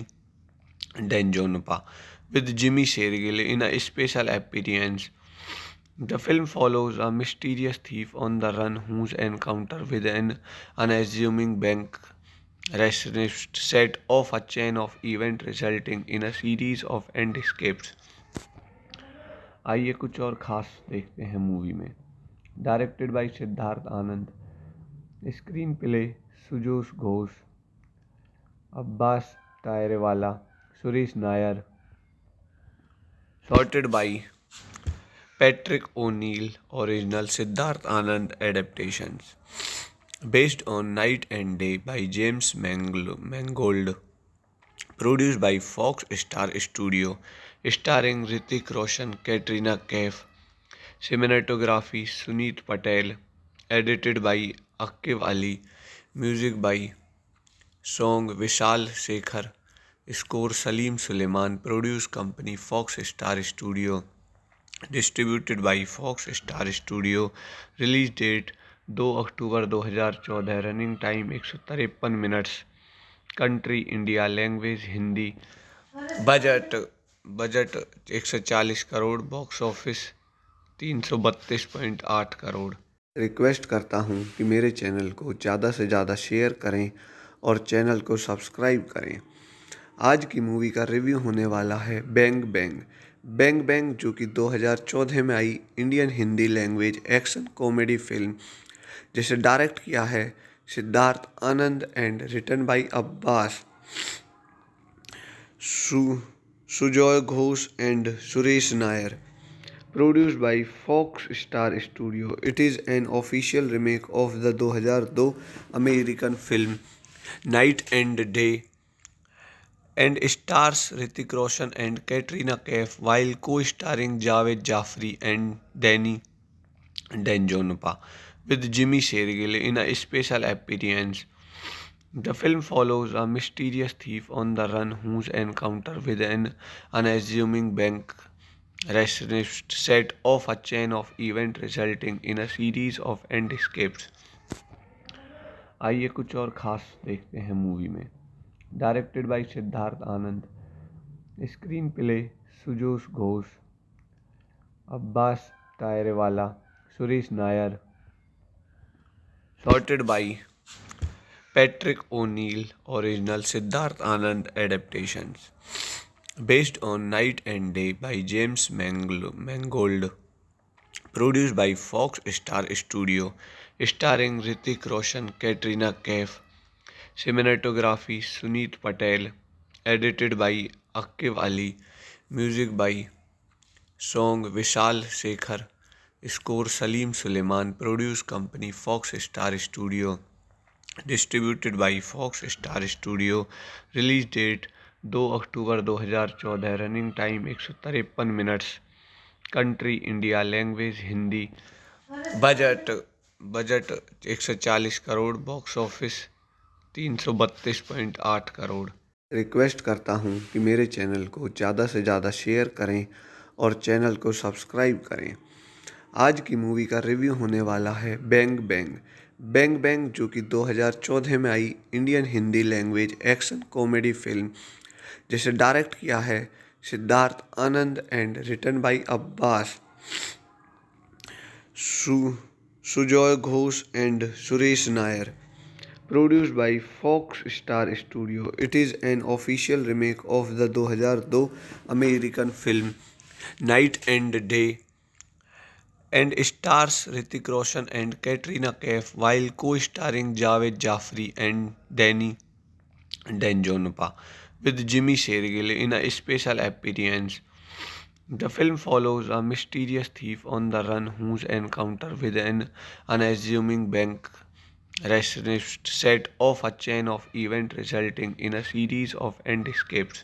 Danjonpa with Jimmy Shergill in a special appearance. The film follows a mysterious thief on the run whose encounter with an unassuming bank receptionist set off a chain of events resulting in a series of end escapes. आइए कुछ और खास देखते हैं movie में। Directed by Siddharth Anand, screenplay Sujoy Ghosh, Abbas Tyrewala, Suresh Nair, sorted by Patrick O'Neill, original Siddharth Anand adaptations, based on Night and Day by James Mangold, produced by Fox Star Studio, starring Hrithik Roshan, Katrina Kaif, cinematography Suneet Patel, edited by Aqib Ali, music by song Vishal Shekhar, score Salim Suleiman, produce company Fox Star Studio, distributed by Fox Star Studio, release date 2 October 2014, running time 153 minutes, country India, language Hindi, budget budget 140 crore, box office 332.8 crore. Request करता हूँ कि मेरे channel को ज़्यादा से ज़्यादा share करें और चैनल को सब्सक्राइब करें। आज की मूवी का रिव्यू होने वाला है बैंग बैंग। बैंग बैंग जो कि 2014 में आई Indian Hindi language action comedy film, जिसे डायरेक्ट किया है Siddharth Anand and written by Abbas Sujoy Ghosh and Suresh Nair, produced by Fox Star Studio. It is an official remake of the 2002 American film Night and Day and stars Hrithik Roshan and Katrina Kaif while co-starring Javed Jafri and Danny Danjonpa with Jimmy Shergill in a special appearance. The film follows a mysterious thief on the run whose encounter with an unassuming bank receptionist set off a chain of events resulting in a series of end escapes. आइए कुछ और खास देखते हैं movie में। Directed by Siddharth Anand, screenplay Sujoy Ghosh, Abbas Tyrewala, Suresh Nair, sorted by Patrick O'Neill, original Siddharth Anand adaptations, based on Night and Day by James Mangold, produced by Fox Star Studio, starring Hrithik Roshan, Katrina Kaif, cinematography Suneet Patel, edited by Aqib Ali, music by song Vishal Shekhar, score Salim Suleiman, produce company Fox Star Studio, distributed by Fox Star Studio, release date 2 October 2014, running time 153 minutes, country India, language Hindi, budget budget 140 crore, box office 332.8 crore. Request करता हूँ कि मेरे channel को ज़्यादा से ज़्यादा share करें और चैनल को सब्सक्राइब करें। आज की मूवी का रिव्यू होने वाला है बैंग बैंग। बैंग बैंग जो कि 2014 में आई Indian Hindi language action comedy film, जिसे डायरेक्ट किया है Siddharth Anand and written by Abbas Sujoy Ghosh and Suresh Nair, produced by Fox Star Studio. It is an official remake of the 2002 American film Night and Day and stars Hrithik Roshan and Katrina Kaif while co-starring Javed Jafri and Danny Danjonpa with Jimmy Shergill in a special appearance. The film follows a mysterious thief on the run whose encounter with an unassuming bank receptionist set off a chain of events resulting in a series of end escapes.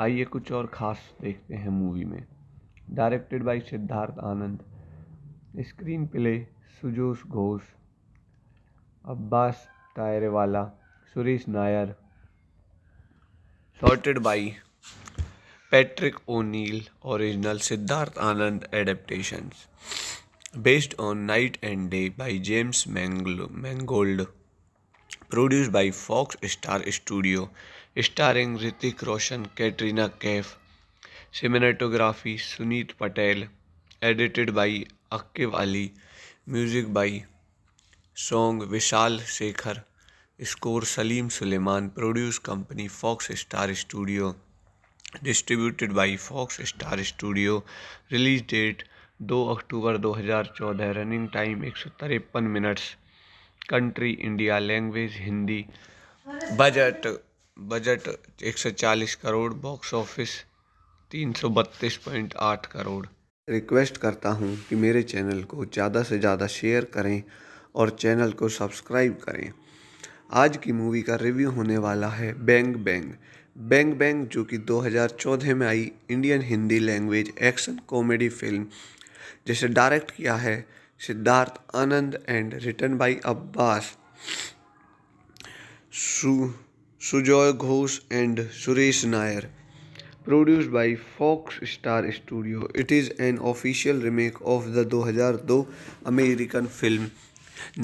आइए कुछ और खास देखते हैं movie में। Directed by Siddharth Anand, screenplay Sujoy Ghosh, Abbas Tyrewala, Suresh Nair, shorted by Patrick O'Neill, original Siddharth Anand adaptations. Based on Night and Day by James Mangold, produced by Fox Star Studio, starring Hrithik Roshan, Katrina Kaif, cinematography Suneet Patel, edited by Aqib Ali, music by song Vishal Shekhar, score Salim Suleiman, produce company Fox Star Studio, distributed by Fox Star Studio, release date 2 October 2014, running time 153 minutes, country India, language Hindi, budget 140 crore, box office 332.8 crore. Request करता हूँ कि मेरे channel को ज़्यादा से ज़्यादा share करें और चैनल को सब्सक्राइब करें। आज की मूवी का रिव्यू होने वाला है बैंग बैंग। बैंग बैंग जो कि 2014 में आई Indian Hindi language action comedy film, जिसे डायरेक्ट किया है Siddharth Anand and written by Abbas Sujoy Ghosh and Suresh Nair, produced by Fox Star Studio. It is an official remake of the 2002 American film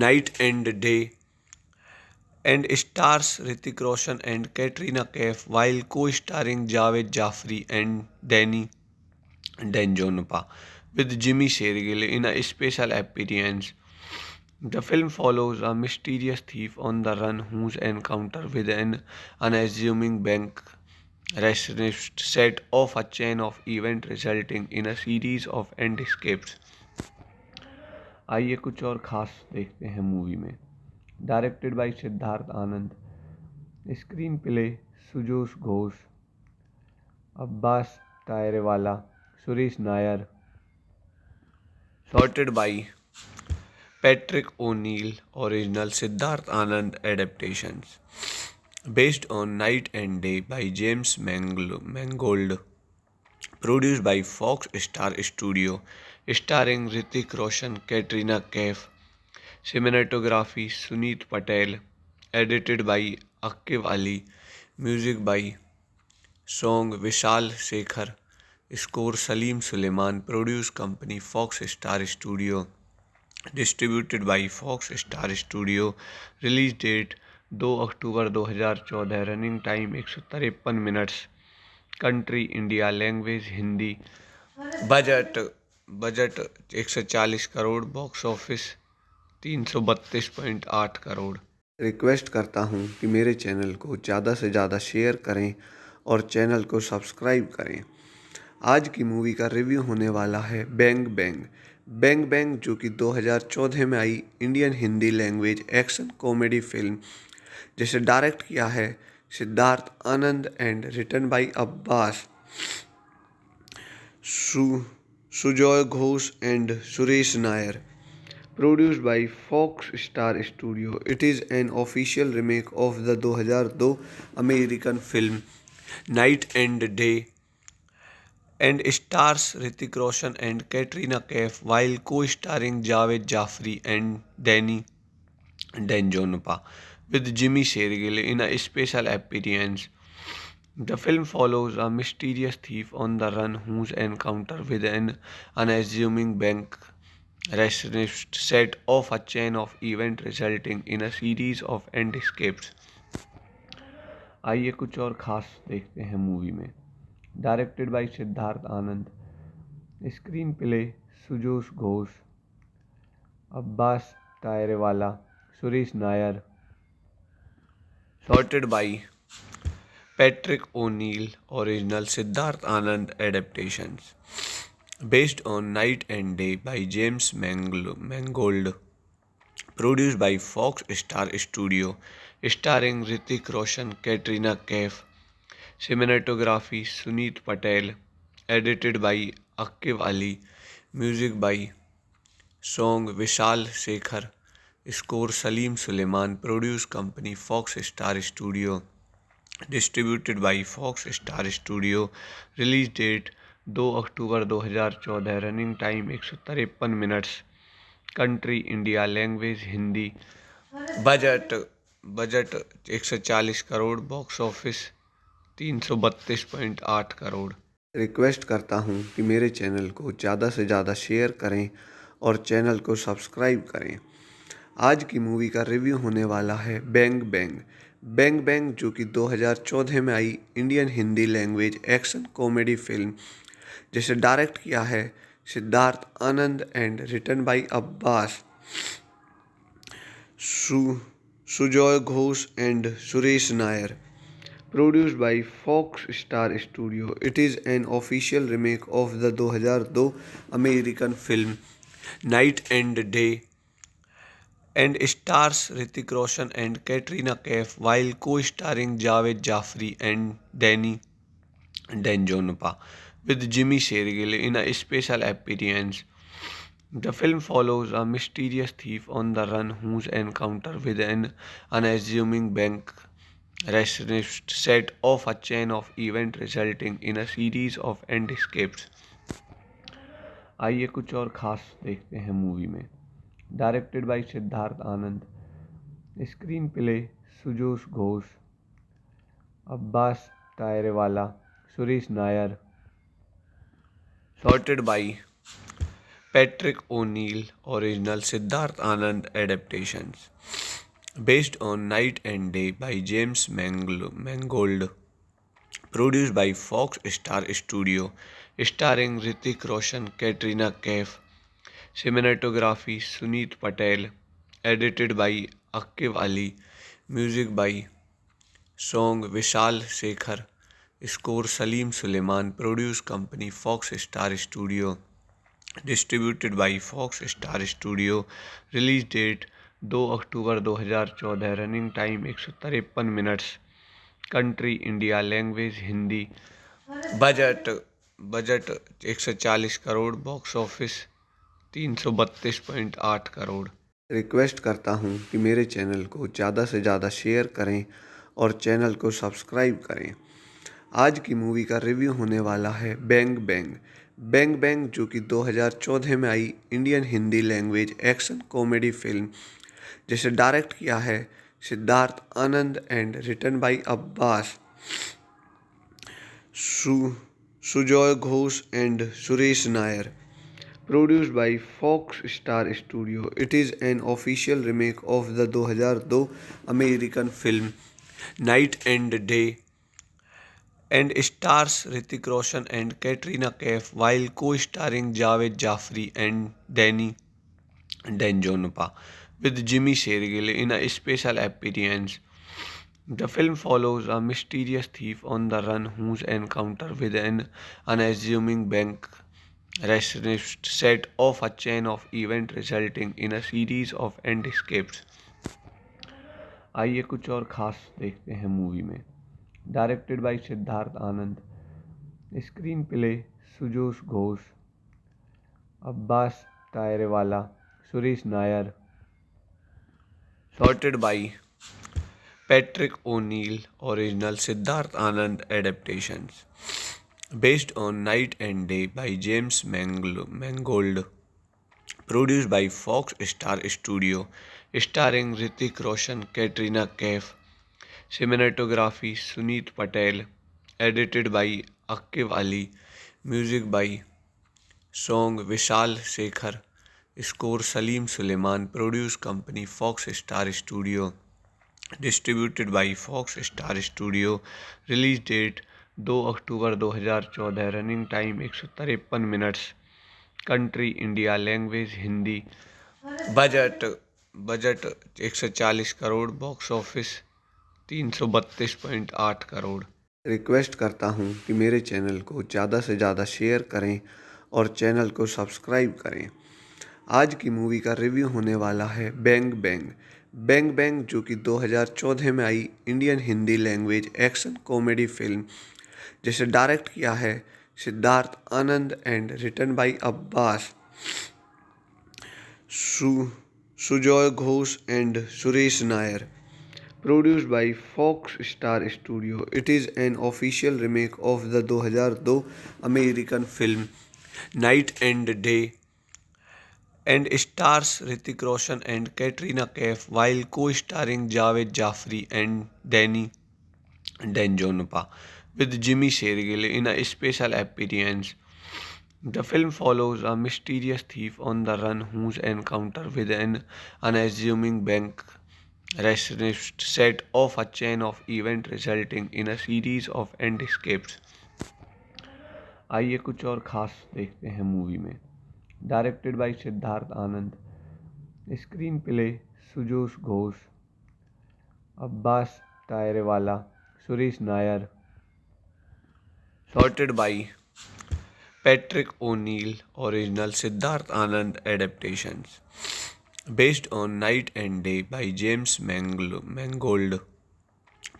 Night and Day and stars Hrithik Roshan and Katrina Kaif while co-starring Javed Jafri and Danny Danjonpa with Jimmy Shergill in a special appearance. The film follows a mysterious thief on the run whose encounter with an unassuming bank receptionist set off a chain of events resulting in a series of end escapes. आइए कुछ और खास देखते हैं movie में। Directed by Siddharth Anand, screenplay Sujoy Ghosh, Abbas Tyrewala, Suresh Nair, shorted by Patrick O'Neill, original Siddharth Anand adaptations. Based on Night and Day by James Mangold, produced by Fox Star Studio, starring Hrithik Roshan, Katrina Kaif, cinematography Suneet Patel, edited by Aqib Ali, music by song Vishal Shekhar, score Salim Suleiman, produce company Fox Star Studio, distributed by Fox Star Studio, release date 2 October 2014, running time 153 minutes, country India, language Hindi, budget 140 crore, box office 332.8 crore. Request करता हूँ कि मेरे channel को ज़्यादा से ज़्यादा share करें और चैनल को सब्सक्राइब करें। आज की मूवी का रिव्यू होने वाला है बैंग बैंग। बैंग बैंग जो कि 2014 में आई Indian Hindi language action comedy film, जिसे डायरेक्ट किया है Siddharth Anand and written by Abbas, Sujoy Ghosh and Suresh Nair. Produced by Fox Star Studio. It is an official remake of the 2002 American film Night and Day and stars Hrithik Roshan and Katrina Kaif while co-starring Javed Jafri and Danny Danjonpa with Jimmy Shergill in a special appearance. The film follows a mysterious thief on the run whose encounter with an unassuming bank receptionist set off a chain of events resulting in a series of end escapes. आइए कुछ और खास देखते हैं movie में। Directed by Siddharth Anand, screenplay Sujoy Ghosh, Abbas Tyrewala, Suresh Nair, sorted by Patrick O'Neill, original Siddharth Anand adaptations. Based on Night and Day by James Mangold. Produced by Fox Star Studio. Starring Hrithik Roshan, Katrina Kaif. Cinematography Suneet Patel. Edited by Aqib Ali. Music by Song Vishal Shekhar. Score Salim Suleiman. Produce company Fox Star Studio. Distributed by Fox Star Studio. Release date 2 October 2014। Running time 153 minutes. Country India, language Hindi. Budget 140 crore, box office 332.8 crore. Request करता हूँ कि मेरे channel को ज़्यादा से ज़्यादा share करें और चैनल को सब्सक्राइब करें। आज की मूवी का रिव्यू होने वाला है बैंग बैंग। बैंग बैंग जो कि 2014 में आई Indian Hindi language action comedy film, जिसे डायरेक्ट किया है Siddharth Anand and written by Abbas, Sujoy Ghosh and Suresh Nair. Produced by Fox Star Studio. It is an official remake of the 2002 American film Night and Day and stars Hrithik Roshan and Katrina Kaif while co-starring Javed Jafri and Danny Danjonpa with Jimmy Shergill in a special appearance. The film follows a mysterious thief on the run whose encounter with an unassuming bank receptionist set off a chain of events resulting in a series of end escapes. आइए कुछ और खास देखते हैं movie में। Directed by Siddharth Anand, screenplay Sujoy Ghosh, Abbas Tyrewala, Suresh Nair, sorted by Patrick O'Neill, original Siddharth Anand adaptations. Based on Night and Day by James Mangold. Produced by Fox Star Studio. Starring Hrithik Roshan, Katrina Kaif. Cinematography Suneet Patel. Edited by Aqib Ali. Music by Song Vishal Shekhar. Score Salim Suleiman. Produce company Fox Star Studio. Distributed by Fox Star Studio. Release date 2 October 2014। Running time 153 minutes. Country India, language Hindi. Budget 140 crore, box office 332.8 crore. Request करता हूँ कि मेरे channel को ज़्यादा से ज़्यादा share करें और चैनल को सब्सक्राइब करें। आज की मूवी का रिव्यू होने वाला है बैंग बैंग। बैंग बैंग जो कि 2014 में आई Indian Hindi language action comedy film, जिसे डायरेक्ट किया है Siddharth Anand and written by Abbas, Sujoy Ghosh and Suresh Nair. Produced by Fox Star Studio. It is an official remake of the 2002 American film Night and Day and stars Hrithik Roshan and Katrina Kaif while co-starring Javed Jafri and Danny Danjonpa with Jimmy Shergill in a special appearance. The film follows a mysterious thief on the run whose encounter with an unassuming bank receptionist set off a chain of events resulting in a series of end escapes. आइए कुछ और खास देखते हैं movie में। directed by Siddharth Anand, screenplay Sujos Ghosh, Abbas Tairewala, Suresh Nair, sorted by Patrick O'Neill, original Siddharth Anand adaptations, based on Night and Day by James Mangold, produced by Fox Star Studio, starring Hrithik Roshan, Katrina Kaif, cinematography Suneet Patel, edited by Aqib Ali, music by Song Vishal Sekhar, score Salim Suleiman, produce company Fox Star Studio, distributed by Fox Star Studio, release date 2 October 2014, running time 153 minutes, country India, language Hindi, budget budget 140 crore, box office 332.8 crore. Request करता हूँ कि मेरे channel को ज़्यादा से ज़्यादा share करें और चैनल को सब्सक्राइब करें। आज की मूवी का रिव्यू होने वाला है बैंग बैंग। बैंग बैंग जो कि 2014 में आई Indian Hindi language action comedy film, जिसे डायरेक्ट किया है Siddharth Anand and written by Abbas Sujoy Ghosh and Suresh Nair, produced by Fox Star Studio. It is an official remake of the 2002 American film Night and Day and stars Hrithik Roshan and Katrina Kaif while co-starring Javed Jafri and Danny Danjonpa with Jimmy Shergill in a special appearance. The film follows a mysterious thief on the run whose encounter with an unassuming bank receptionist set off a chain of events resulting in a series of end escapes. आइए कुछ और खास देखते हैं movie में। Directed by Siddharth Anand, screenplay Sujoy Ghosh, Abbas Tyrewala, Suresh Nair, sorted by Patrick O'Neill, original Siddharth Anand adaptations, based on Night and Day by James Mangold,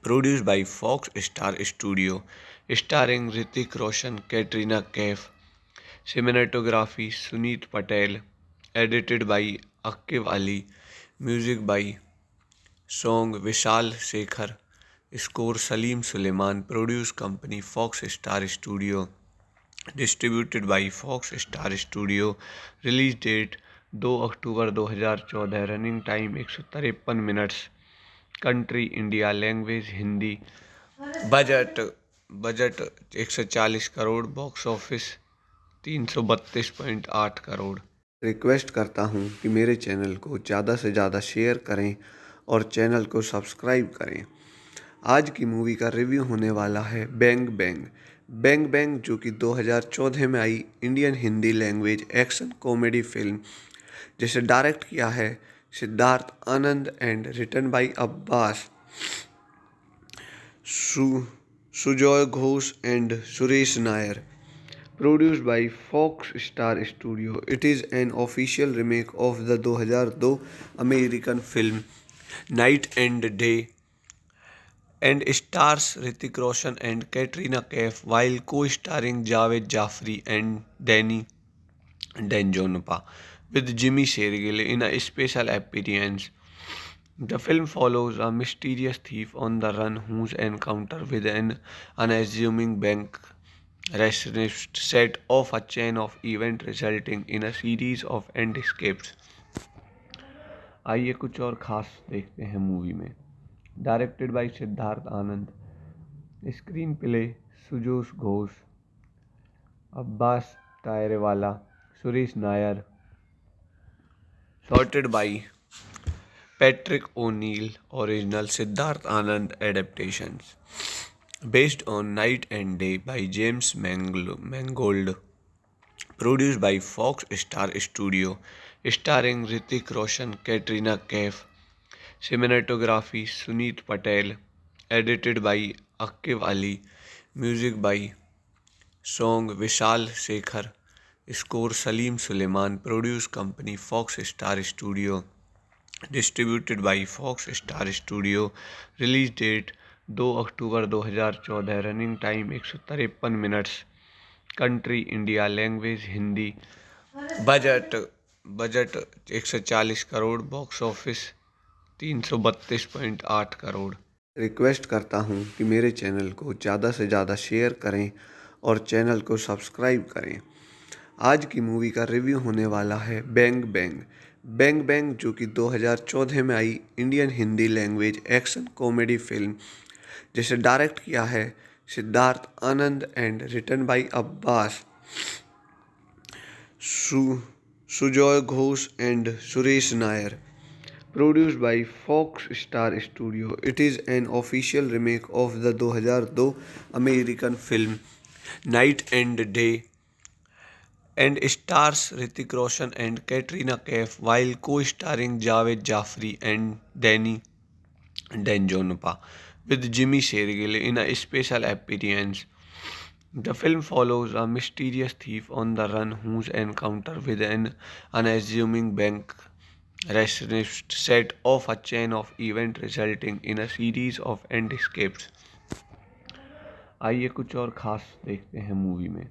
produced by Fox Star Studio, starring Hrithik Roshan, Katrina Kaif, cinematography Suneet Patel, edited by Aqib Ali, music by Song Vishal Sekhar, score Salim Suleiman, produce company Fox Star Studio, distributed by Fox Star Studio, release date 2 October 2014, running time 153 minutes, country India, language Hindi, budget budget 140 crore, box office 332.8 crore. Request करता हूँ कि मेरे channel को ज़्यादा से ज़्यादा share करें और चैनल को सब्सक्राइब करें। आज की मूवी का रिव्यू होने वाला है बैंग बैंग। बैंग बैंग जो कि 2014 में आई Indian Hindi language action comedy film, जिसे डायरेक्ट किया है Siddharth Anand and written by Abbas Sujoy Ghosh and Suresh Nair, produced by Fox Star Studio. It is an official remake of the 2002 American film Night and Day and stars Hrithik Roshan and Katrina Kaif while co-starring Javed Jafri and Danny Danjonpa with Jimmy Shergill in a special appearance. The film follows a mysterious thief on the run whose encounter with an unassuming bank receptionist set off a chain of events resulting in a series of end escapes. आइए कुछ और खास देखते हैं movie में। Directed by Siddharth Anand, screenplay Sujoy Ghosh, Abbas Tyrewala, Suresh Nair, sorted by Patrick O'Neill, original Siddharth Anand adaptations, based on Night and Day by James Mangold, produced by Fox Star Studio, starring Hrithik Roshan, Katrina Kaif, cinematography Suneet Patel, edited by Aqib Ali, music by Song Vishal Sekhar, score Salim Suleiman, produce company Fox Star Studio, distributed by Fox Star Studio, release date 2 October 2014। Running time 153 minutes. Country India, language Hindi. Budget budget 140 crore. Box office 332.8 crore. Request करता हूँ कि मेरे channel को ज़्यादा से ज़्यादा share करें और चैनल को सब्सक्राइब करें। आज की मूवी का रिव्यू होने वाला है बैंग बैंग। बैंग बैंग जो कि 2014 में आई Indian Hindi language action comedy film, जिसे डायरेक्ट किया है Siddharth Anand and written by Abbas Sujoy Ghosh and Suresh Nair. Produced by Fox Star Studio. It is an official remake of the 2002 American film Night and Day and stars Hrithik Roshan and Katrina Kaif while co-starring Javed Jafri and Danny Danjonpa with Jimmy Shergill in a special appearance. The film follows a mysterious thief on the run whose encounter with an unassuming bank receptionist set off a chain of events resulting in a series of end escapes. आइए कुछ और खास देखते हैं movie में।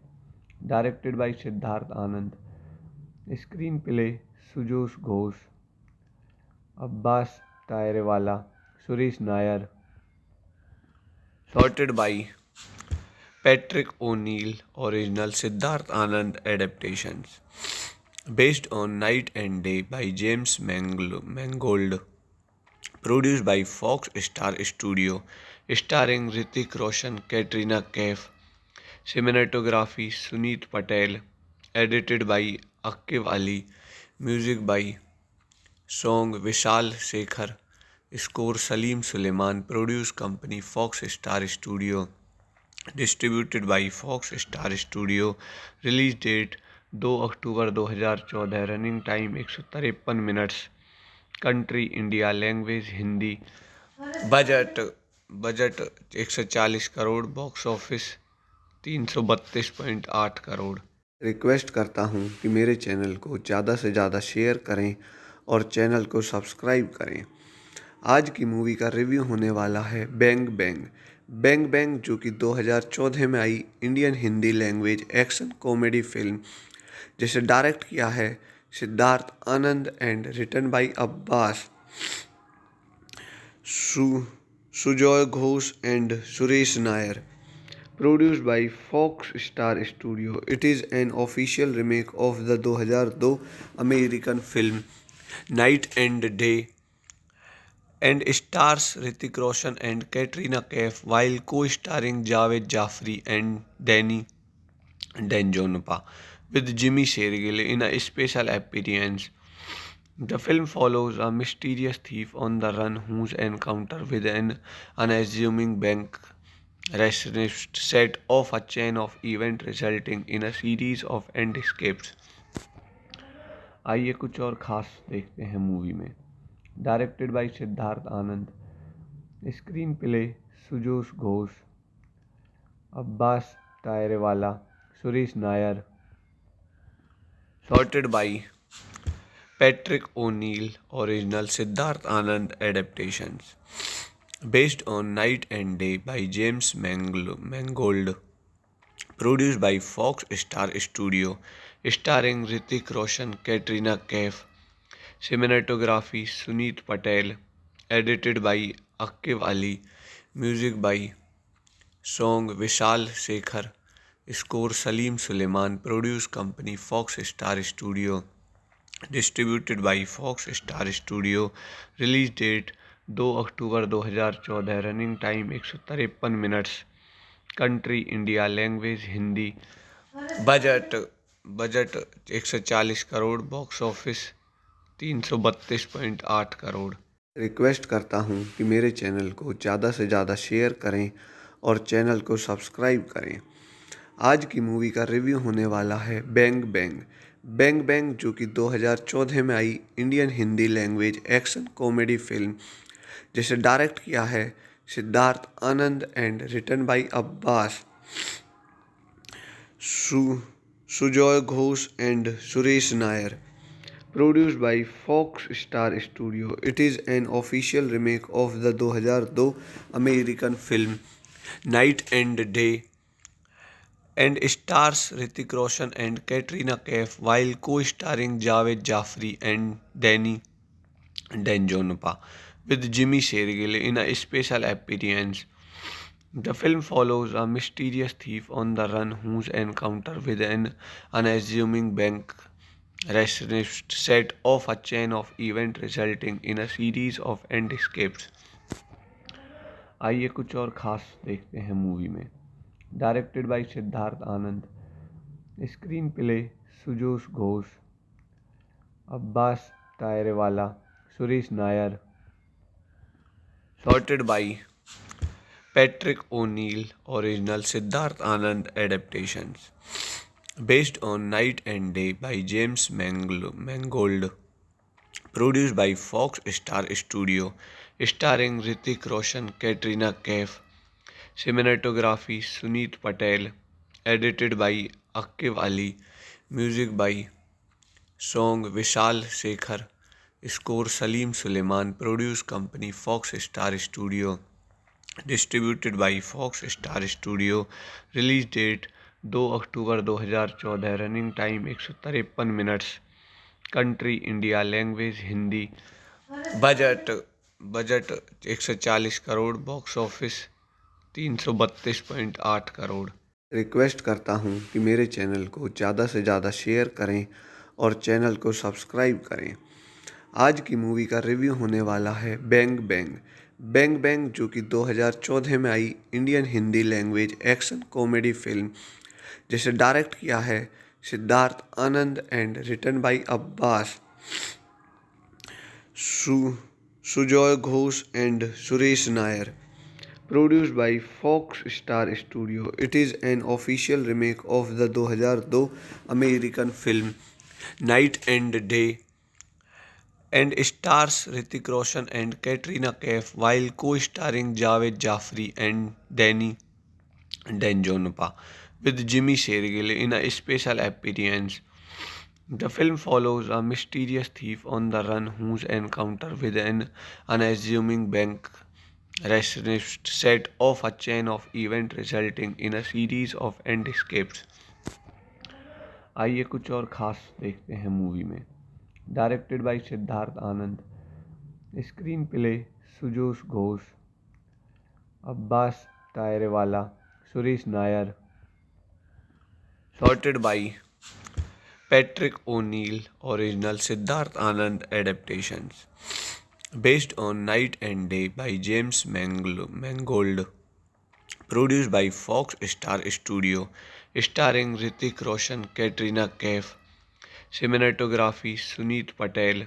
Directed by Siddharth Anand, screenplay Sujoy Ghosh, Abbas Tyrewala, Suresh Nair, shorted by Patrick O'Neill, original Siddharth Anand adaptations, based on Night and Day by James Mangold, produced by Fox Star Studio, starring Hrithik Roshan, Katrina Kaif, cinematography Suneet Patel, edited by Aqib Ali, music by song Vishal Shekhar, score Salim Suleiman, produce company Fox Star Studio, distributed by Fox Star Studio, release date 2 October 2014। Running time 153 minutes. Country India, language Hindi. Budget 140 crore. Box office 332.8 crore. Request करता हूँ कि मेरे channel को ज़्यादा से ज़्यादा share करें और चैनल को सब्सक्राइब करें। आज की मूवी का रिव्यू होने वाला है बैंग बैंग। बैंग बैंग जो कि 2014 में आई Indian Hindi language action comedy film, जिसे डायरेक्ट किया है Siddharth Anand and written by Abbas Sujoy Ghosh and Suresh Nair. Produced by Fox Star Studio. It is an official remake of the 2002 American film Night and Day and stars Hrithik Roshan and Katrina Kaif while co-starring Javed Jafri and Danny Danjonpa with Jimmy Shergill in a special appearance. The film follows a mysterious thief on the run whose encounter with an unassuming bank receptionist set off a chain of events resulting in a series of end escapes. आइए कुछ और खास देखते हैं movie में। Directed by Siddharth Anand, screenplay Sujoy Ghosh, Abbas Tyrewala, Suresh Nair, shorted by Patrick O'Neill, original Siddharth Anand adaptations, based on Night and Day by James Mangold, produced by Fox Star Studio, starring Hrithik Roshan, Katrina Kaif, cinematography Suneet Patel, edited by Aqib Ali, music by song Vishal Shekhar, score Salim Suleiman, produce company Fox Star Studio, distributed by Fox Star Studio, release date 2 October 2014। Running time 153 minutes. Country India, language Hindi. Budget 140 crore. Box office 332.8 crore. Request करता हूँ कि मेरे channel को ज़्यादा से ज़्यादा share करें और चैनल को सब्सक्राइब करें। आज की मूवी का रिव्यू होने वाला है बैंग बैंग। बैंग बैंग जो कि 2014 में आई Indian Hindi language action comedy film, जिसे डायरेक्ट किया है Siddharth Anand and written by Abbas Sujoy Ghosh and Suresh Nair. Produced by Fox Star Studio, it is an official remake of the 2002 American film Night and Day and stars Hrithik Roshan and Katrina Kaif while co-starring Javed Jafri and Danny Danjonpa with Jimmy Shergill in a special appearance. The film follows a mysterious thief on the run whose encounter with an unassuming bank receptionist set off a chain of events resulting in a series of end escapes. आइए कुछ और खास देखते हैं movie में। Directed by Siddharth Anand, screenplay Sujoy Ghosh, Abbas Tyrewala, Suresh Nair, sorted by Patrick O'Neill, original Siddharth Anand adaptations. Based on Night and Day by James Mangold. Produced by Fox Star Studio. Starring Hrithik Roshan, Katrina Kaif. Cinematography Suneet Patel. Edited by Aqib Ali. Music by Song Vishal Shekhar. Score Salim Suleiman. Produce company Fox Star Studio. Distributed by Fox Star Studio. Release date 2 October 2014। Running time 153 minutes. Country India, language Hindi. Budget 140 crore. Box office 332.8 crore. Request करता हूँ कि मेरे channel को ज़्यादा से ज़्यादा share करें और चैनल को सब्सक्राइब करें। आज की मूवी का रिव्यू होने वाला है बैंग बैंग। बैंग बैंग जो कि 2014 में आई Indian Hindi language action comedy film, जिसे डायरेक्ट किया है Siddharth Anand and written by Abbas Sujoy Ghosh and Suresh Nair. Produced by Fox Star Studio, it is an official remake of the 2002 American film Night and Day and stars Hrithik Roshan and Katrina Kaif while co-starring Javed Jafri and Danny Danjonpa with Jimmy Shergill in a special appearance. The film follows a mysterious thief on the run whose encounter with an unassuming bank receptionist set off a chain of events resulting in a series of end escapes. आइए कुछ और खास देखते हैं movie में। Directed by Siddharth Anand, screenplay Sujoy Ghosh, Abbas Tyrewala, Suresh Nair, sorted by Patrick O'Neill, original Siddharth Anand adaptations. Based on Night and Day by James Mangold. Produced by Fox Star Studio. Starring Hrithik Roshan, Katrina Kaif. Cinematography Suneet Patel.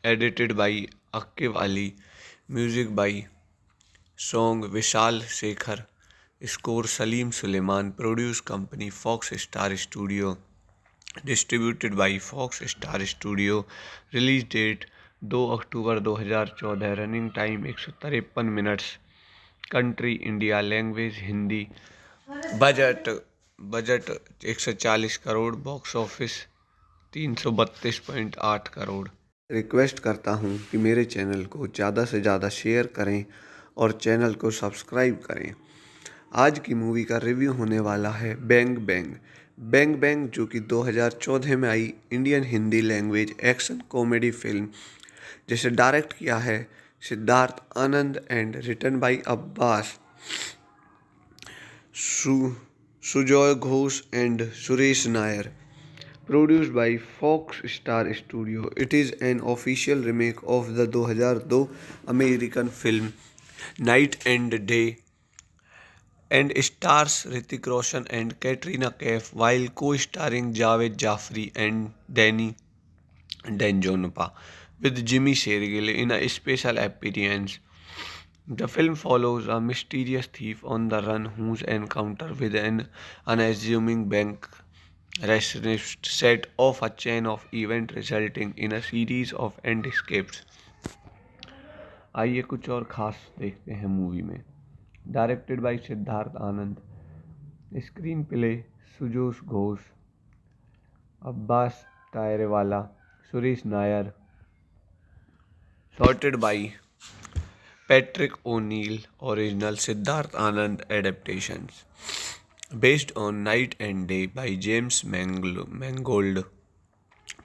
Edited by Aqib Ali. Music by Song Vishal Shekhar. Score Salim Suleiman. Produce company Fox Star Studio. Distributed by Fox Star Studio. Release date 2 October 2014। Running time 153 minutes. Country India, language Hindi. Budget 140 crore. Box office 332.8 crore. Request करता हूँ कि मेरे channel को ज़्यादा से ज़्यादा share करें और चैनल को सब्सक्राइब करें। आज की मूवी का रिव्यू होने वाला है बैंग बैंग। बैंग बैंग जो कि 2014 में आई Indian Hindi language action comedy film, जिसे डायरेक्ट किया है Siddharth Anand and written by Abbas Sujoy Ghosh and Suresh Nair. Produced by Fox Star Studio, it is an official remake of the 2002 American film Night and Day and stars Hrithik Roshan and Katrina Kaif while co-starring Javed Jafri and Danny Danjonpa with Jimmy Shergill in a special appearance. The film follows a mysterious thief on the run whose encounter with an unassuming bank receptionist set off a chain of events resulting in a series of end escapes. आइए कुछ और खास देखते हैं movie में। Directed by Siddharth Anand, screenplay Sujoy Ghosh, Abbas Tyrewala, Suresh Nair. Sorted by Patrick O'Neill. Original Siddharth Anand adaptations. Based on Night and Day by James Mangold.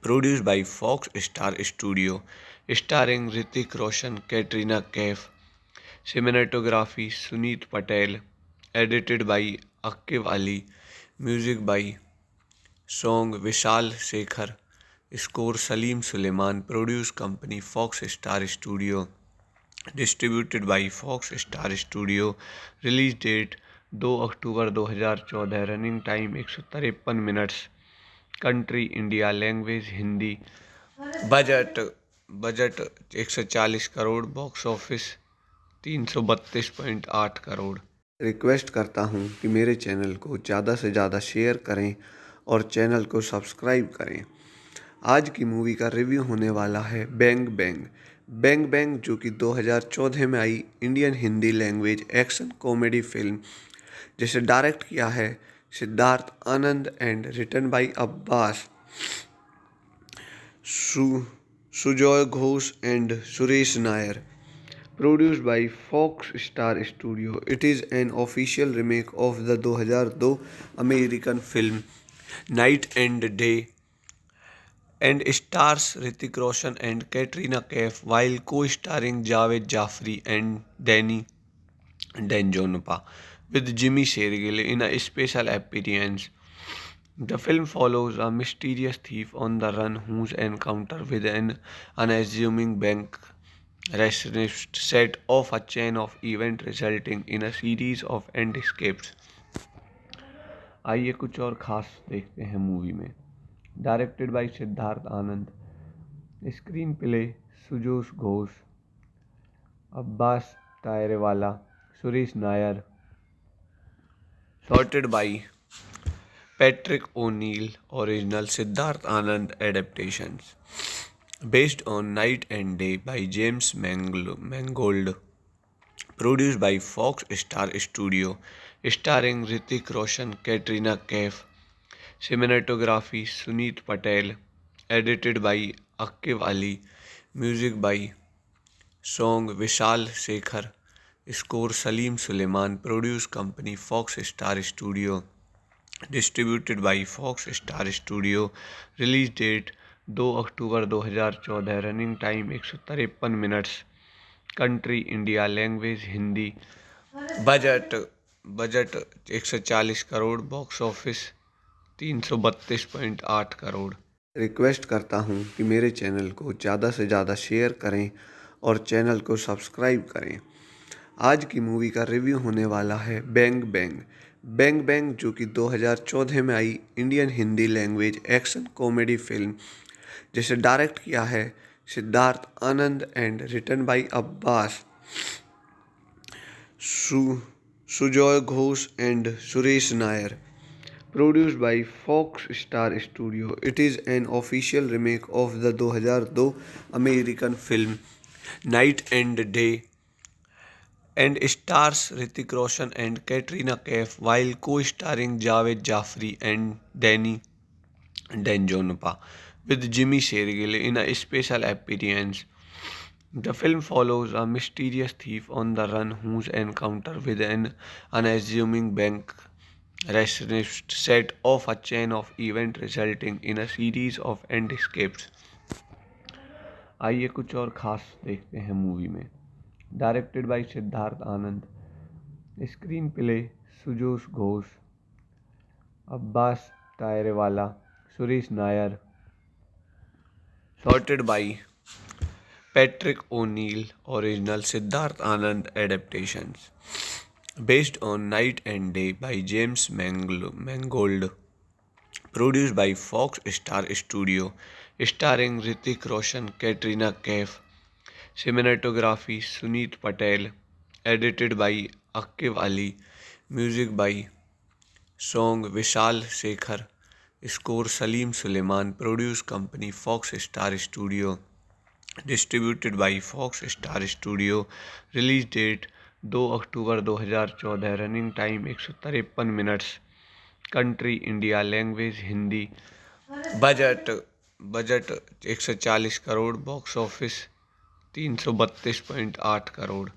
Produced by Fox Star Studio. Starring Hrithik Roshan, Katrina Kaif. Cinematography Suneet Patel. Edited by Aqib Ali. Music by Song Vishal Shekhar. Score Salim Suleiman. Produce company Fox Star Studio. Distributed by Fox Star Studio. Release date 2 October 2014. Running time 153 minutes. Country India. Language Hindi. Budget 140 crore. Box office 332.8 crore. Request करता हूँ कि मेरे channel को ज़्यादा से ज़्यादा share करें और चैनल को सब्सक्राइब करें. आज की मूवी का रिव्यू होने वाला है बैंग बैंग. बैंग बैंग जो कि 2014 में आई Indian Hindi language action comedy film, जिसे डायरेक्ट किया है Siddharth Anand and written by Abbas, Sujoy Ghosh and Suresh Nair. Produced by Fox Star Studio. It is an official remake of the 2002 American film Night and Day and stars Hrithik Roshan and Katrina Kaif while co-starring Javed Jafri and Danny Danjonpa with Jimmy Shergill in a special appearance. The film follows a mysterious thief on the run whose encounter with an unassuming bank receptionist set off a chain of events resulting in a series of end escapes. आइए कुछ और खास देखते हैं movie में. Directed by Siddharth Anand. Screenplay Sujoy Ghosh, Abbas Tyrewala, Suresh Nair. Sorted by Patrick O'Neill. Original Siddharth Anand adaptations. Based on Night and Day by James Mangold. Produced by Fox Star Studio. Starring Hrithik Roshan, Katrina Kaif. Cinematography Suneet Patel. Edited by Aqib Ali. Music by Song Vishal Shekhar. Score Salim Suleiman. Produce company Fox Star Studio. Distributed by Fox Star Studio. Release date 2 October 2014. Running time 153 minutes. Country India. Language Hindi. Budget 140 crore. Box office 332.8 crore. Request करता हूँ कि मेरे channel को ज़्यादा से ज़्यादा share करें और चैनल को सब्सक्राइब करें. आज की मूवी का रिव्यू होने वाला है बैंग बैंग. बैंग बैंग जो कि 2014 में आई Indian Hindi language action comedy film, जिसे डायरेक्ट किया है Siddharth Anand and written by Abbas, Sujoy Ghosh and Suresh Nair. Produced by Fox Star Studio. It is an official remake of the 2002 American film Night and Day and stars Hrithik Roshan and Katrina Kaif while co-starring Javed Jafri and Danny Danjonpa with Jimmy Shergill in a special appearance. The film follows a mysterious thief on the run whose encounter with an unassuming bank receptionist set off a chain of events resulting in a series of end escapes. आइए कुछ और खास देखते हैं movie में. Directed by Siddharth Anand. Screenplay Sujoy Ghosh, Abbas Tyrewala, Suresh Nair. Sorted by Patrick O'Neill. Original Siddharth Anand adaptations. Based on Night and Day by James Mangold. Produced by Fox Star Studio. Starring Hrithik Roshan, Katrina Kaif. Cinematography Suneet Patel. Edited by Aqib Ali. Music by Song Vishal Shekhar. Score Salim Suleiman. Produce company Fox Star Studio. Distributed by Fox Star Studio. Release date 2 October 2014. Running time 153 minutes. Country India. Language Hindi. Budget budget 140 crore, box office 332.8 crore.